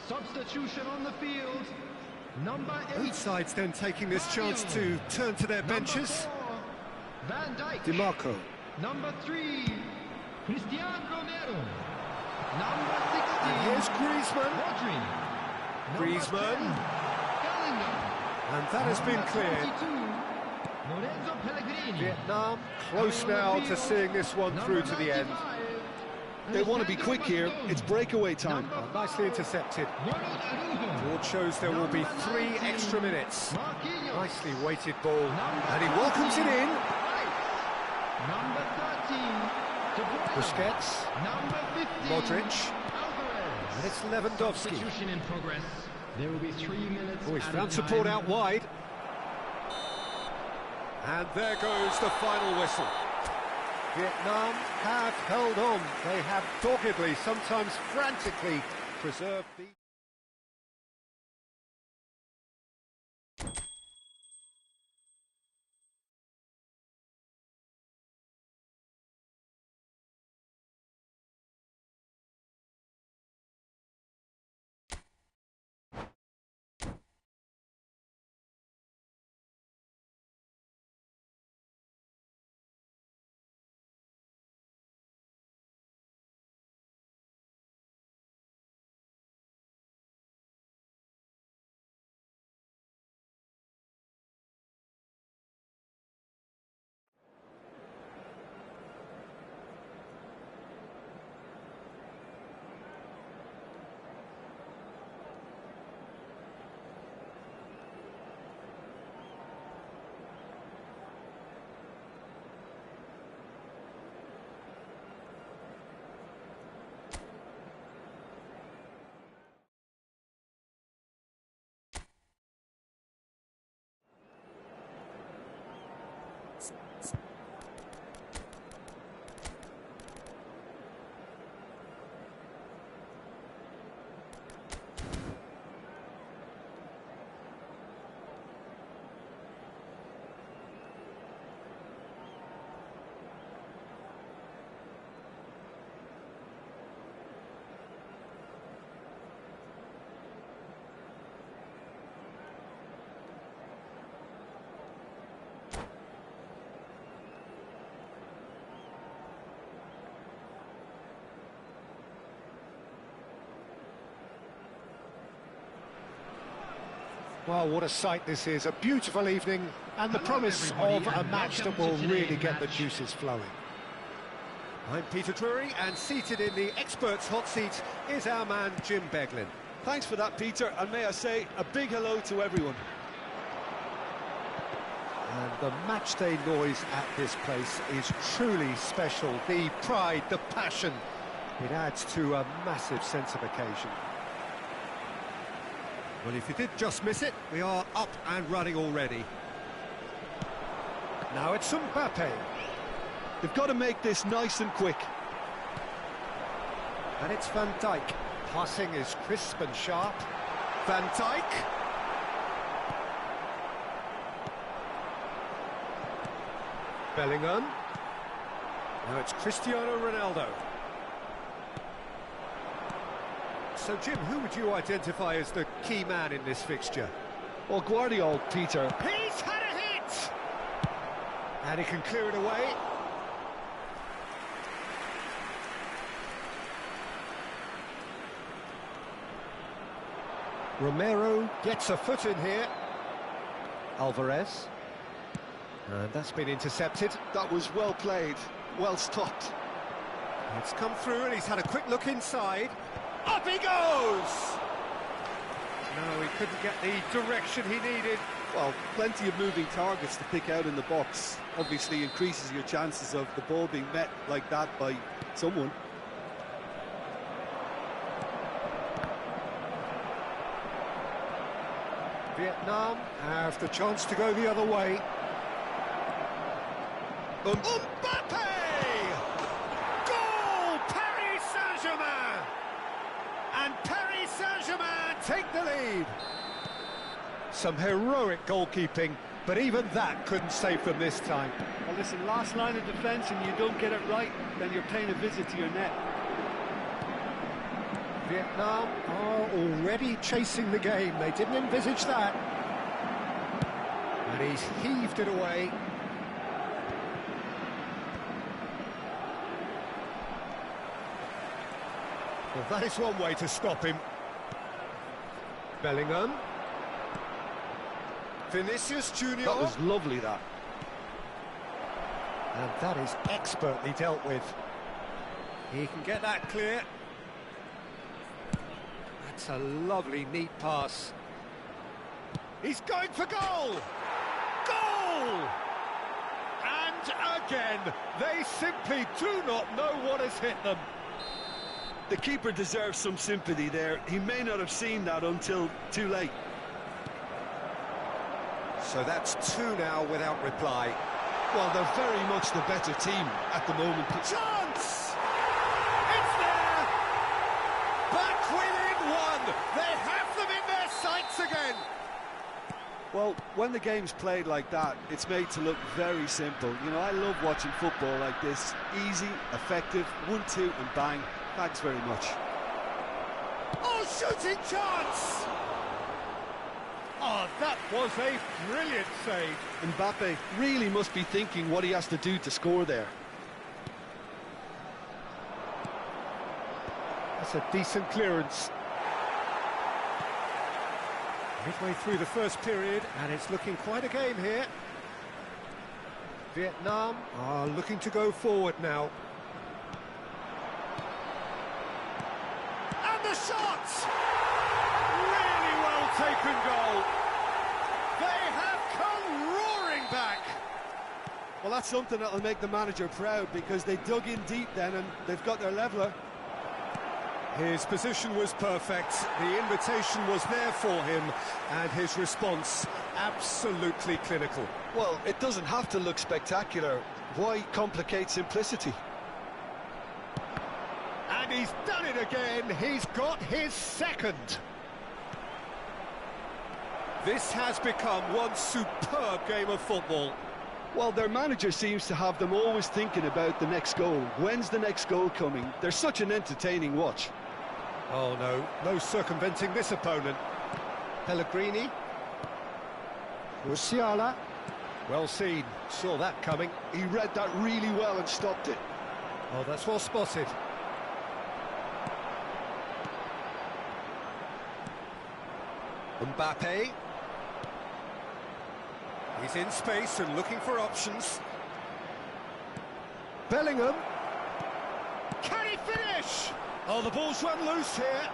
Substitution on the field. Number 8. Both sides then taking this chance to turn to their benches. Van Dijk. DiMarco. Number 3. Cristiano Romero. Number 16. And here's Griezmann. Rodri. Griezmann. 10, Bellingham. And that has been cleared. 22, Lorenzo Pellegrini. Vietnam close now to seeing this one through to the end. They want to be quick here. It's breakaway time. Nicely intercepted. Board shows there will be 3 extra minutes. Nicely weighted ball. And he welcomes it in. Number 13. De Bruyne. Busquets. Number 15. Modric. Alvarez. And it's Lewandowski. Substitution in progress. There will be 3 minutes. Oh, he's added found support time. out wide. And there goes the final whistle. Vietnam have held on. They have doggedly, sometimes frantically, preserved the... Well, what a sight this is. A beautiful evening and the promise of a match that will really get the juices flowing. I'm Peter Drury, and seated in the experts' hot seat is our man Jim Beglin. Thanks for that, Peter, and may I say a big hello to everyone. And the matchday noise at this place is truly special. The pride, the passion, it adds to a massive sense of occasion. Well, if you did just miss it, we are up and running already. Now it's Mbappe. They've got to make this nice and quick. And it's Van Dijk. Passing is crisp and sharp. Van Dijk. Bellingham. Now it's Cristiano Ronaldo. So, Jim, who would you identify as the key man in this fixture? Well, Guardiola, Peter. He's had a hit! And he can clear it away. Romero gets a foot in here. Alvarez. And that's been intercepted. That was well played, well stopped. It's come through and he's had a quick look inside. Up he goes! No, he couldn't get the direction he needed. Well, plenty of moving targets to pick out in the box. Obviously increases your chances of the ball being met like that by someone. Vietnam have the chance to go the other way. Mbappe! Goal! Paris Saint-Germain! And Paris Saint-Germain take the lead. Some heroic goalkeeping, but even that couldn't save them this time. Well, listen, last line of defence and you don't get it right, then you're paying a visit to your net. Vietnam are already chasing the game. They didn't envisage that. And he's heaved it away. Well, that is one way to stop him. Bellingham. Vinicius Junior. That was lovely, that. And that is expertly dealt with. He can get that clear. That's a lovely, neat pass. He's going for goal! Goal! And again, they simply do not know what has hit them. The keeper deserves some sympathy there. He may not have seen that until too late. So that's two now without reply. Well, they're very much the better team at the moment. Chance! It's there! Back within one! They have them in their sights again! Well, when the game's played like that, it's made to look very simple. You know, I love watching football like this. Easy, effective, 1-2 and bang. Thanks very much. Oh, shooting chance! Oh, that was a brilliant save. Mbappe really must be thinking what he has to do to score there. That's a decent clearance. Midway through the first period, and it's looking quite a game here. Vietnam are looking to go forward now. And the shot! Really well taken goal. They have come roaring back. Well, that's something that'll make the manager proud, because they dug in deep then and they've got their leveller. His position was perfect, the invitation was there for him, and his response absolutely clinical. Well, it doesn't have to look spectacular. Why complicate simplicity? And he's done it again, he's got his second. This has become one superb game of football. Well, their manager seems to have them always thinking about the next goal. When's the next goal coming? They're such an entertaining watch. Oh no, no circumventing this opponent. Pellegrini. Musiala. Well seen, saw that coming. He read that really well and stopped it. Oh, that's well spotted. Mbappe. He's in space and looking for options. Bellingham. Can he finish? Oh, the ball's run loose here.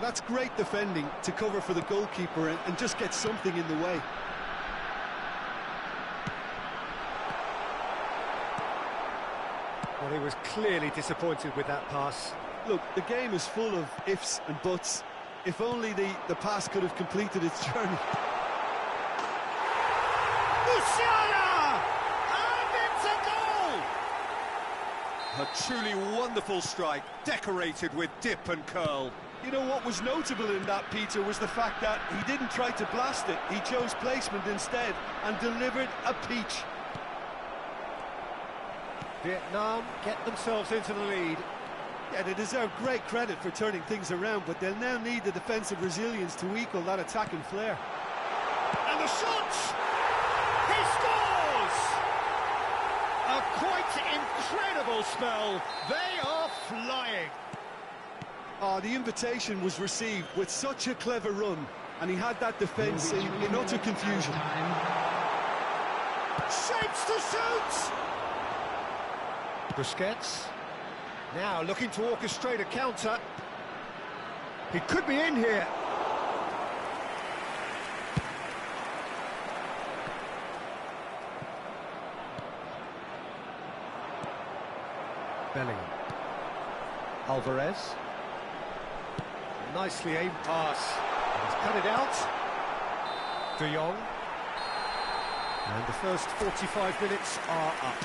That's great defending to cover for the goalkeeper and just get something in the way. Well, he was clearly disappointed with that pass. Look, the game is full of ifs and buts. If only the pass could have completed its journey. Musiala! And it's a goal! A truly wonderful strike, decorated with dip and curl. You know what was notable in that, Peter, was the fact that he didn't try to blast it. He chose placement instead and delivered a peach. Vietnam get themselves into the lead. Yeah, they deserve great credit for turning things around, but they'll now need the defensive resilience to equal that attacking flair. And the shot! He scores! A quite incredible spell. They are flying. Oh, the invitation was received with such a clever run, and he had that defence in utter confusion. Shapes to shoot! Busquets, now looking to orchestrate a counter. He could be in here. Bellingham. Alvarez. Nicely aimed pass. He's cut it out. De Jong. And the first 45 minutes are up.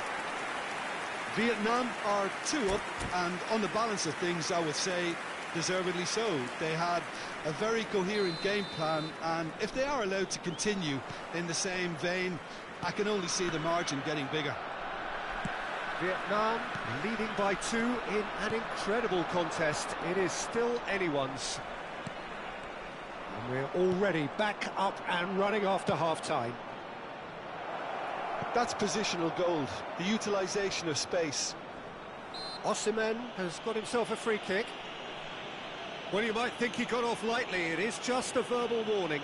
Vietnam are 2 up, and on the balance of things, I would say deservedly so. They had a very coherent game plan, and if they are allowed to continue in the same vein, I can only see the margin getting bigger. Vietnam leading by 2 in an incredible contest. It is still anyone's. And we're already back up and running after half-time. That's positional gold, the utilisation of space. Osimhen has got himself a free kick. Well, you might think he got off lightly. It is just a verbal warning.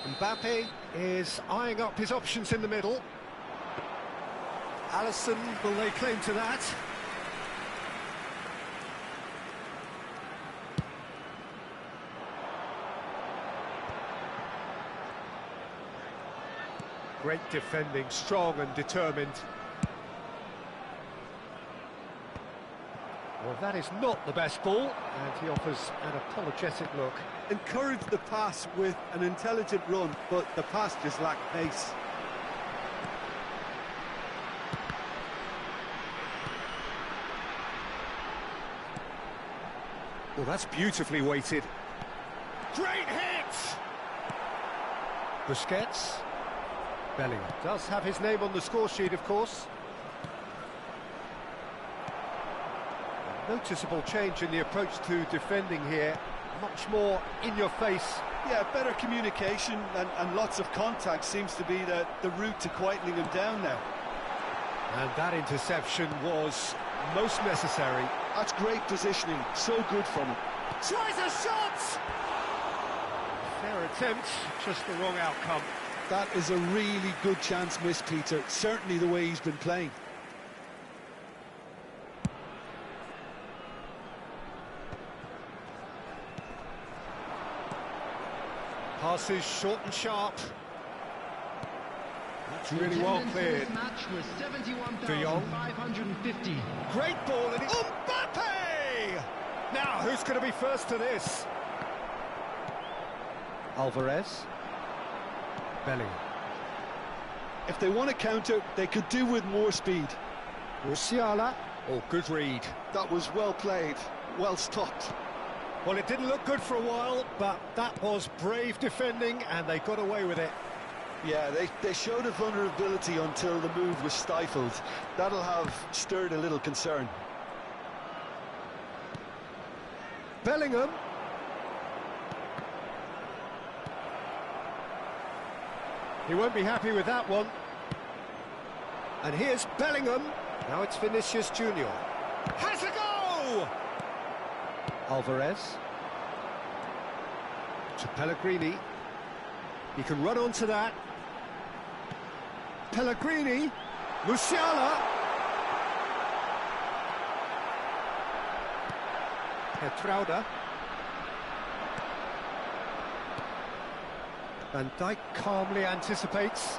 Mbappe is eyeing up his options in the middle. Alisson will lay claim to that. Great defending, strong and determined. Well, that is not the best ball, and he offers an apologetic look. Encouraged the pass with an intelligent run, but the pass just lacked pace. Well, that's beautifully weighted. Great hit! Busquets. Bellingham does have his name on the score sheet, of course. A noticeable change in the approach to defending here. Much more in your face. Yeah, better communication and lots of contact seems to be the route to quietening him down now. And that interception was most necessary. That's great positioning, so good from him. Tries a shot! Fair attempt, just the wrong outcome. That is a really good chance missed, Peter. Certainly the way he's been playing. Passes short and sharp. That's really well cleared. De Jong. Great ball and Mbappe! Now, who's going to be first to this? Alvarez. Bellingham. If they want to counter, they could do with more speed. Musiala. Oh, good read. That was well played, well stopped. Well, it didn't look good for a while, but that was brave defending, and they got away with it. Yeah, they showed a vulnerability until the move was stifled. That'll have stirred a little concern. Bellingham. He won't be happy with that one. And here's Bellingham. Now it's Vinicius Junior. Has a go! Alvarez. To Pellegrini. He can run onto that. Pellegrini. Musiala. Petrauda. Van Dijk calmly anticipates.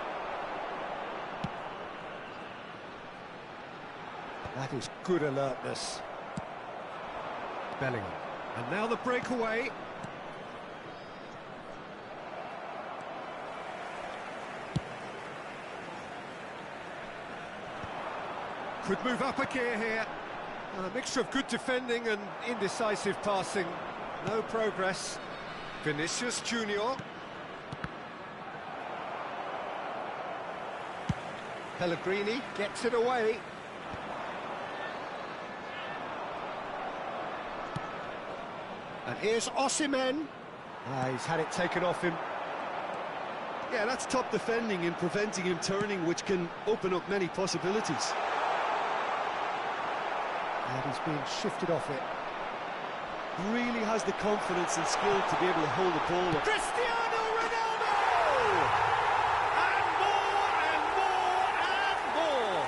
That is good alertness. Bellingham. And now the breakaway. Could move up a gear here. A mixture of good defending and indecisive passing. No progress. Vinicius Junior. Pellegrini gets it away. And here's Osimhen. He's had it taken off him. Yeah, that's top defending in preventing him turning, which can open up many possibilities. and he's being shifted off it. Really has the confidence and skill to be able to hold the ball up. Cristiano Ronaldo! And more and more and more.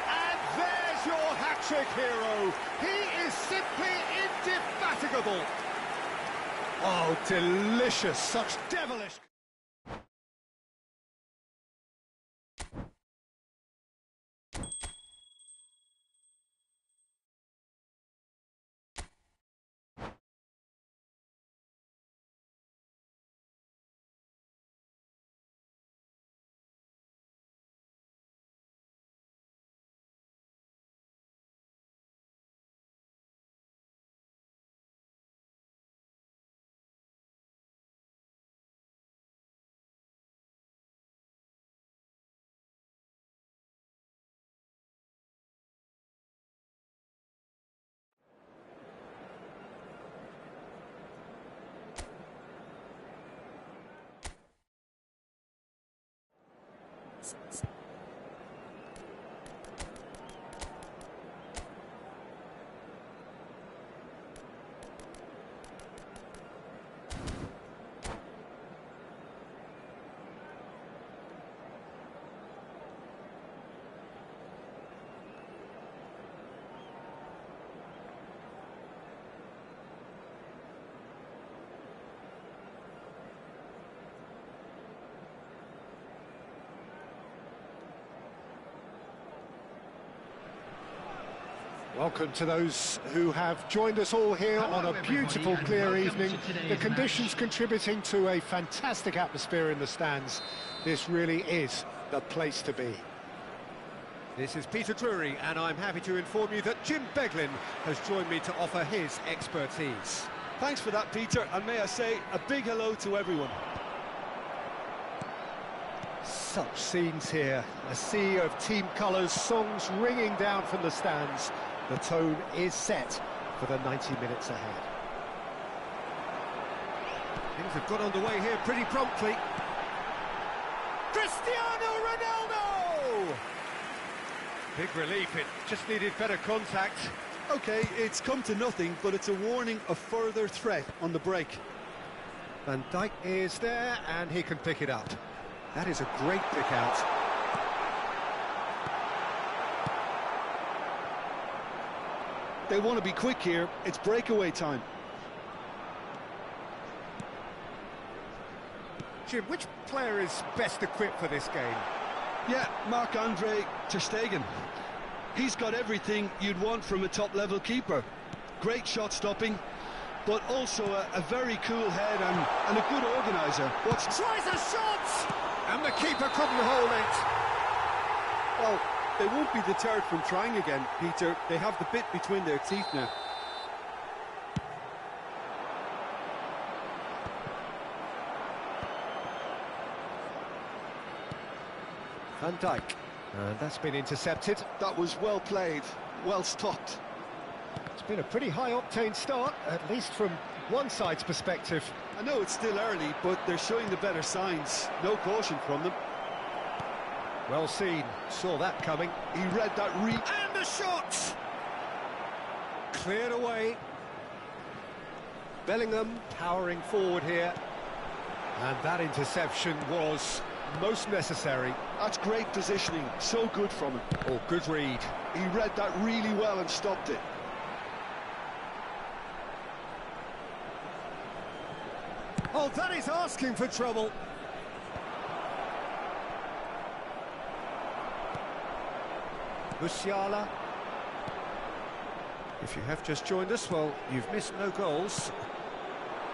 And there's your hat-trick hero. He is simply indefatigable. Oh, delicious, such devilish... Welcome to those who have joined us all here on a beautiful, clear evening. The conditions contributing to a fantastic atmosphere in the stands. This really is the place to be. This is Peter Drury, and I'm happy to inform you that Jim Beglin has joined me to offer his expertise. Thanks for that, Peter, and may I say a big hello to everyone. Such scenes here, a sea of team colours, songs ringing down from the stands. The tone is set for the 90 minutes ahead. Things have got underway here pretty promptly. Cristiano Ronaldo! Big relief, it just needed better contact. OK, it's come to nothing, but it's a warning of further threat on the break. Van Dijk is there, and he can pick it up. That is a great pick out. They want to be quick here. It's breakaway time. Jim, which player is best equipped for this game? Yeah, Marc-Andre ter Stegen. He's got everything you'd want from a top-level keeper. Great shot stopping, but also a very cool head and a good organiser. Tries a shot! And the keeper couldn't hold it. Well, they won't be deterred from trying again, Peter. They have the bit between their teeth now. Van Dijk. And that's been intercepted. That was well played, well stopped. It's been a pretty high-octane start, at least from one side's perspective. I know it's still early, but they're showing the better signs. No caution from them. Well seen, saw that coming. He read that And the shot! Cleared away. Bellingham powering forward here. And that interception was most necessary. That's great positioning, so good from him. Oh, good read. He read that really well and stopped it. Oh, that is asking for trouble. Musiala. If you have just joined us, well, you've missed no goals.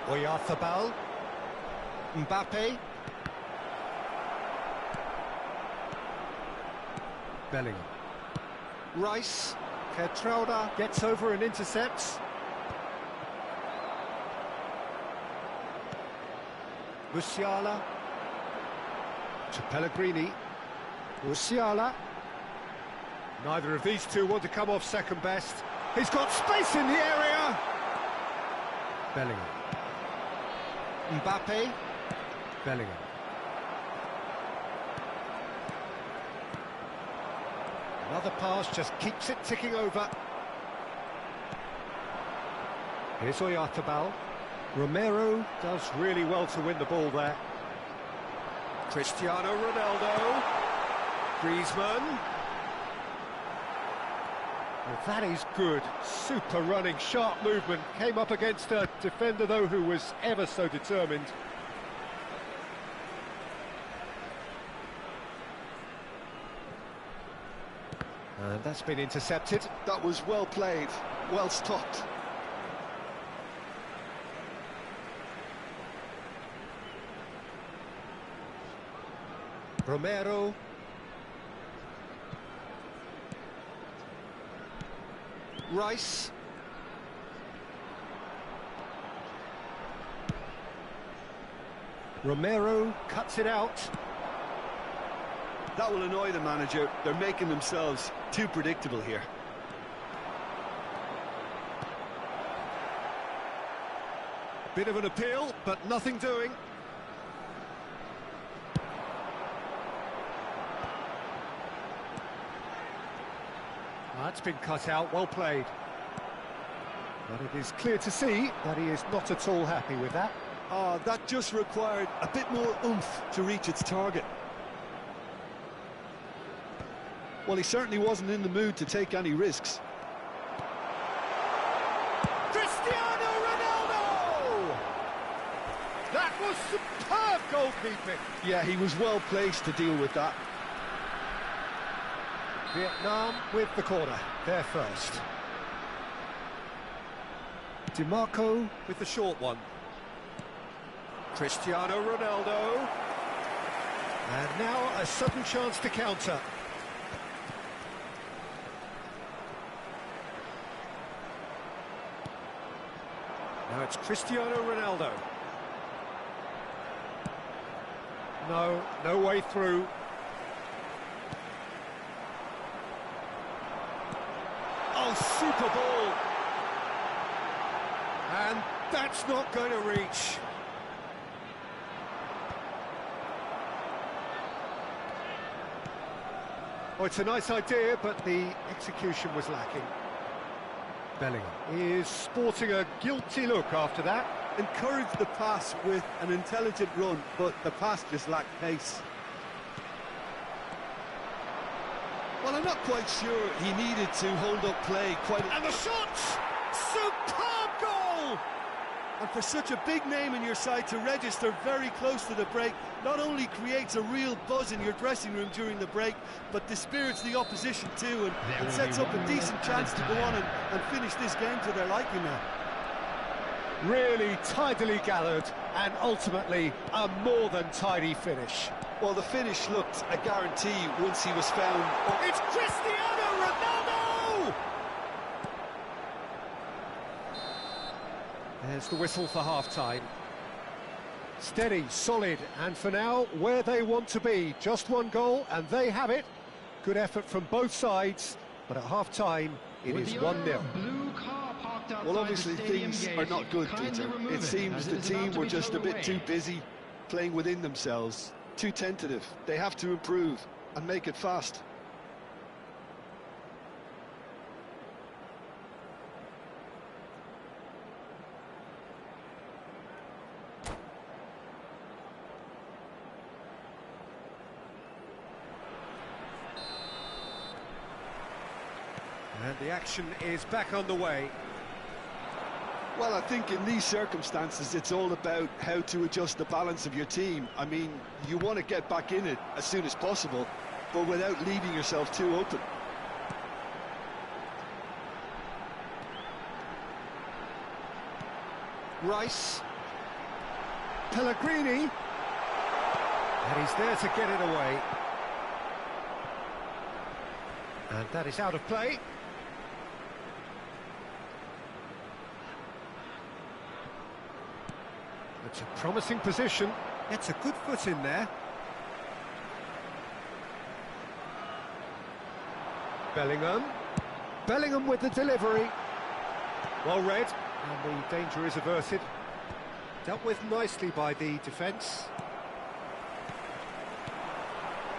Oyarzabal. Mbappe. Bellingham. Rice. Kertrauda gets over and intercepts. Musiala. To Pellegrini. Musiala. Neither of these two want to come off second best. He's got space in the area. Bellingham. Mbappe. Bellingham. Another pass just keeps it ticking over. Here's Oyarzabal. Romero does really well to win the ball there. Cristiano Ronaldo. Griezmann. Well, that is good. Super running, sharp movement. Came up against a defender, though, who was ever so determined. And that's been intercepted. That was well played, well stopped. Romero. Rice. Romero cuts it out. That will annoy the manager. They're making themselves too predictable here. Bit of an appeal, but nothing doing. That's been cut out, well played. But it is clear to see that he is not at all happy with that. That just required a bit more oomph to reach its target. Well, he certainly wasn't in the mood to take any risks. Cristiano Ronaldo! That was superb goalkeeping. Yeah, he was well placed to deal with that. Vietnam with the corner, there first. DiMarco with the short one. Cristiano Ronaldo. And now a sudden chance to counter. Now it's Cristiano Ronaldo. No way through. Oh, super ball. And that's not going to reach. Oh, it's a nice idea, but the execution was lacking. Bellingham is sporting a guilty look after that. Encouraged the pass with an intelligent run, but the pass just lacked pace. Well, I'm not quite sure he needed to hold up play quite... And the shot! Superb goal! And for such a big name in your side to register very close to the break, not only creates a real buzz in your dressing room during the break, but dispirits the opposition too, and sets up a decent chance to go on and finish this game to their liking now. Really tidily gathered, and ultimately a more than tidy finish. Well, the finish looked a guarantee once he was found. It's Cristiano Ronaldo! There's the whistle for half-time. Steady, solid, and for now, where they want to be. Just one goal, and they have it. Good effort from both sides, but at half-time, it is 1-0. Well, obviously things are not good, Peter. It seems the team were just a bit too busy playing within themselves, too tentative. They have to improve and make it fast. And the action is back underway. Well, I think in these circumstances, it's all about how to adjust the balance of your team. I mean, you want to get back in it as soon as possible, but without leaving yourself too open. Rice. Pellegrini. And he's there to get it away. And that is out of play. It's a promising position. It's a good foot in there. Bellingham. Bellingham with the delivery. Well read, and the danger is averted. Dealt with nicely by the defence.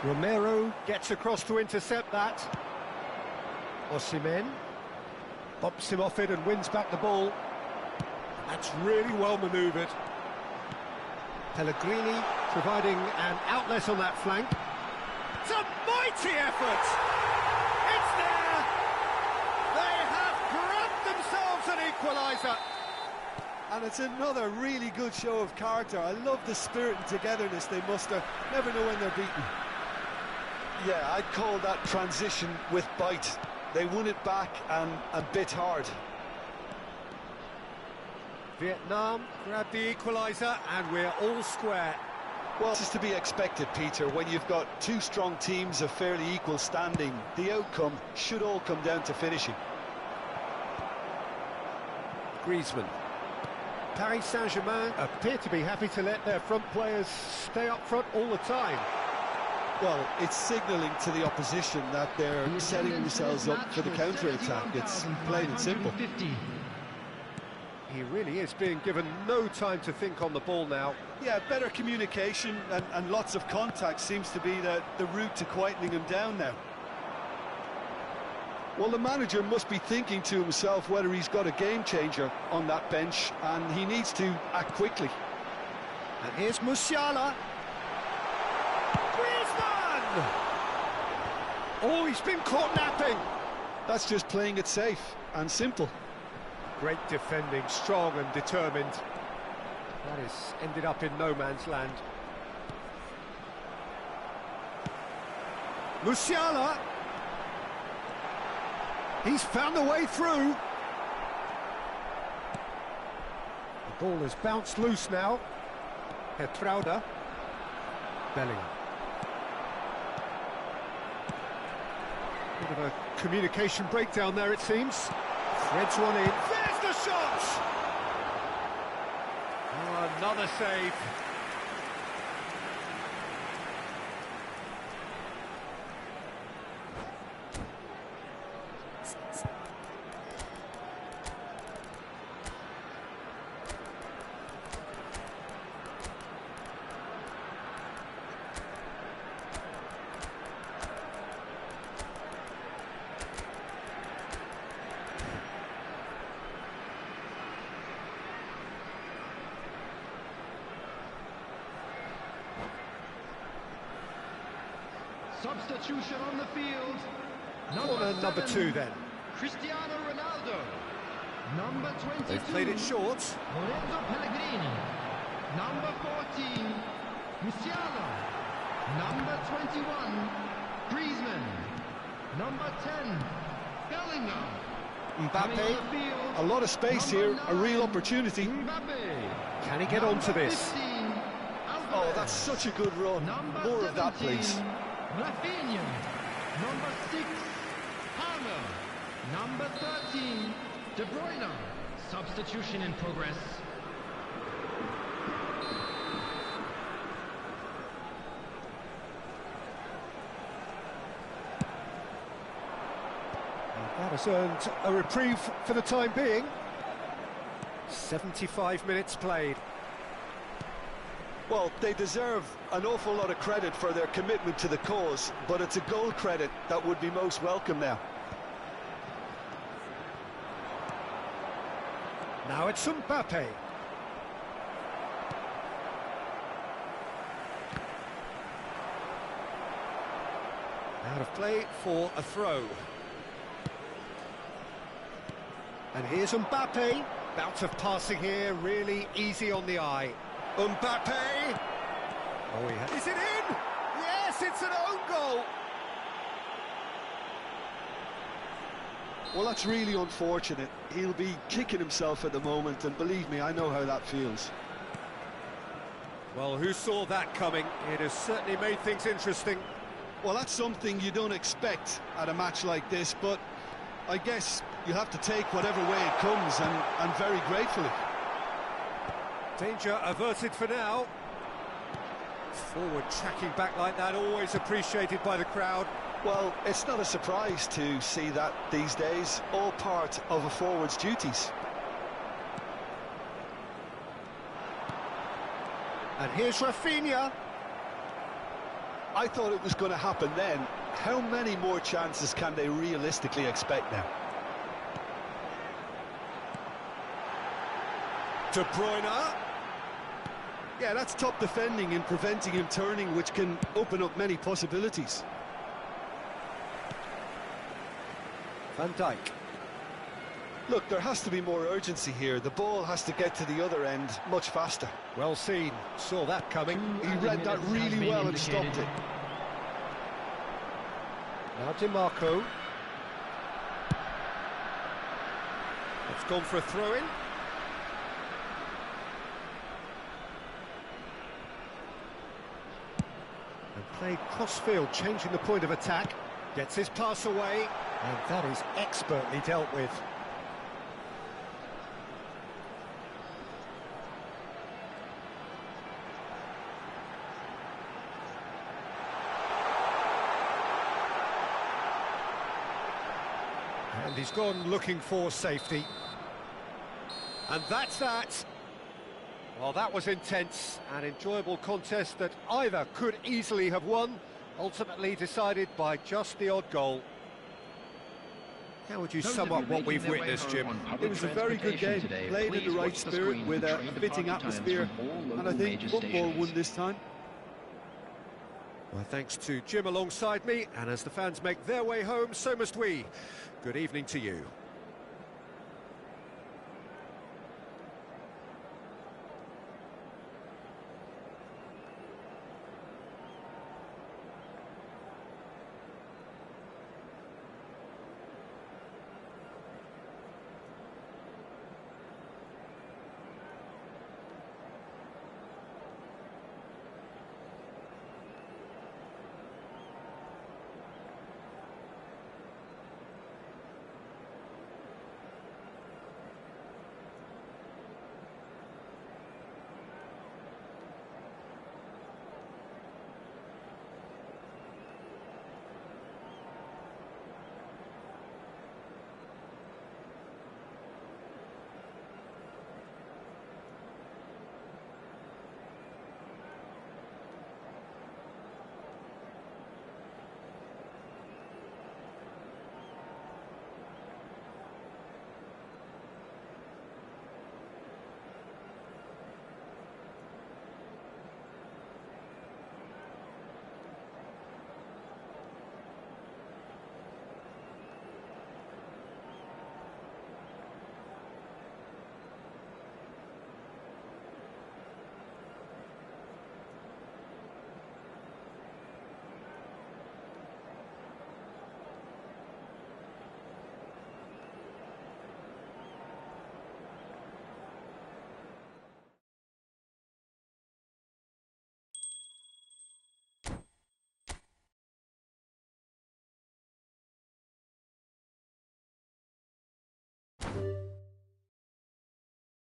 Romero gets across to intercept that. Osimhen bumps him off it and wins back the ball. That's really well manoeuvred. Pellegrini providing an outlet on that flank. It's a mighty effort! It's there! They have grabbed themselves an equaliser! And it's another really good show of character. I love the spirit and togetherness they muster. Never know when they're beaten. Yeah, I'd call that transition with bite. They won it back and bit hard. Vietnam grabbed the equaliser and we're all square. Well, this is to be expected, Peter. When you've got two strong teams of fairly equal standing, the outcome should all come down to finishing. Griezmann. Paris Saint-Germain appear to be happy to let their front players stay up front all the time. Well, it's signalling to the opposition that they're setting themselves up for the counter-attack. It's plain and simple. He really is being given no time to think on the ball now. Yeah, better communication and lots of contact seems to be the route to quietening him down now. Well, the manager must be thinking to himself whether he's got a game-changer on that bench, and he needs to act quickly. And here's Musiala. Griezmann! Oh, he's been caught napping. That's just playing it safe and simple. Great defending, strong and determined. That has ended up in no man's land. Musiala. He's found a way through. The ball has bounced loose now. Geertruida. Bellingham. Bit of a communication breakdown there, it seems. Threads one in. There's the shot! Oh, another save. Substitution on the field. Corner number 2 then. Cristiano Ronaldo. Number 22. They've played it short. Lorenzo Pellegrini. Number 14. Musiala. Number 21. Griezmann. Number 10. Bellingham. Mbappe. A lot of space here, a real opportunity. Mbappe. Can he get onto this? 15, Oh, that's such a good run. Number More of that, 17, please. Rafinha. Number 6, Palmer. Number 13, De Bruyne. Substitution in progress. That has earned a reprieve for the time being. 75 minutes played. Well, they deserve an awful lot of credit for their commitment to the cause, but it's a goal credit that would be most welcome now. Now it's Mbappe. Out of play for a throw. And here's Mbappe. Bout of passing here, really easy on the eye. Mbappe! Oh, is it in? Yes, it's an own goal! Well, that's really unfortunate. He'll be kicking himself at the moment, and believe me, I know how that feels. Well, who saw that coming? It has certainly made things interesting. Well, that's something you don't expect at a match like this, but I guess you have to take whatever way it comes, and very gratefully. Danger averted for now. Forward tracking back like that, always appreciated by the crowd. Well, it's not a surprise to see that these days, all part of a forward's duties. And here's Rafinha. I thought it was going to happen then. How many more chances can they realistically expect now? De Bruyne. Yeah, that's top defending and preventing him turning, which can open up many possibilities. Van Dijk. Look, there has to be more urgency here. The ball has to get to the other end much faster. Well seen, saw that coming. He read that really well and stopped it. Now DiMarco. It's gone for a throw-in. And played cross-field, changing the point of attack. Gets his pass away, and that is expertly dealt with. And he's gone looking for safety. And that's that. Well, that was intense, an enjoyable contest that either could easily have won, ultimately decided by just the odd goal. How would you sum up what we've witnessed, Jim? It was a very good game, played in the right spirit with a fitting atmosphere, and I think football won this time. Well, thanks to Jim alongside me, and as the fans make their way home, so must we. Good evening to you.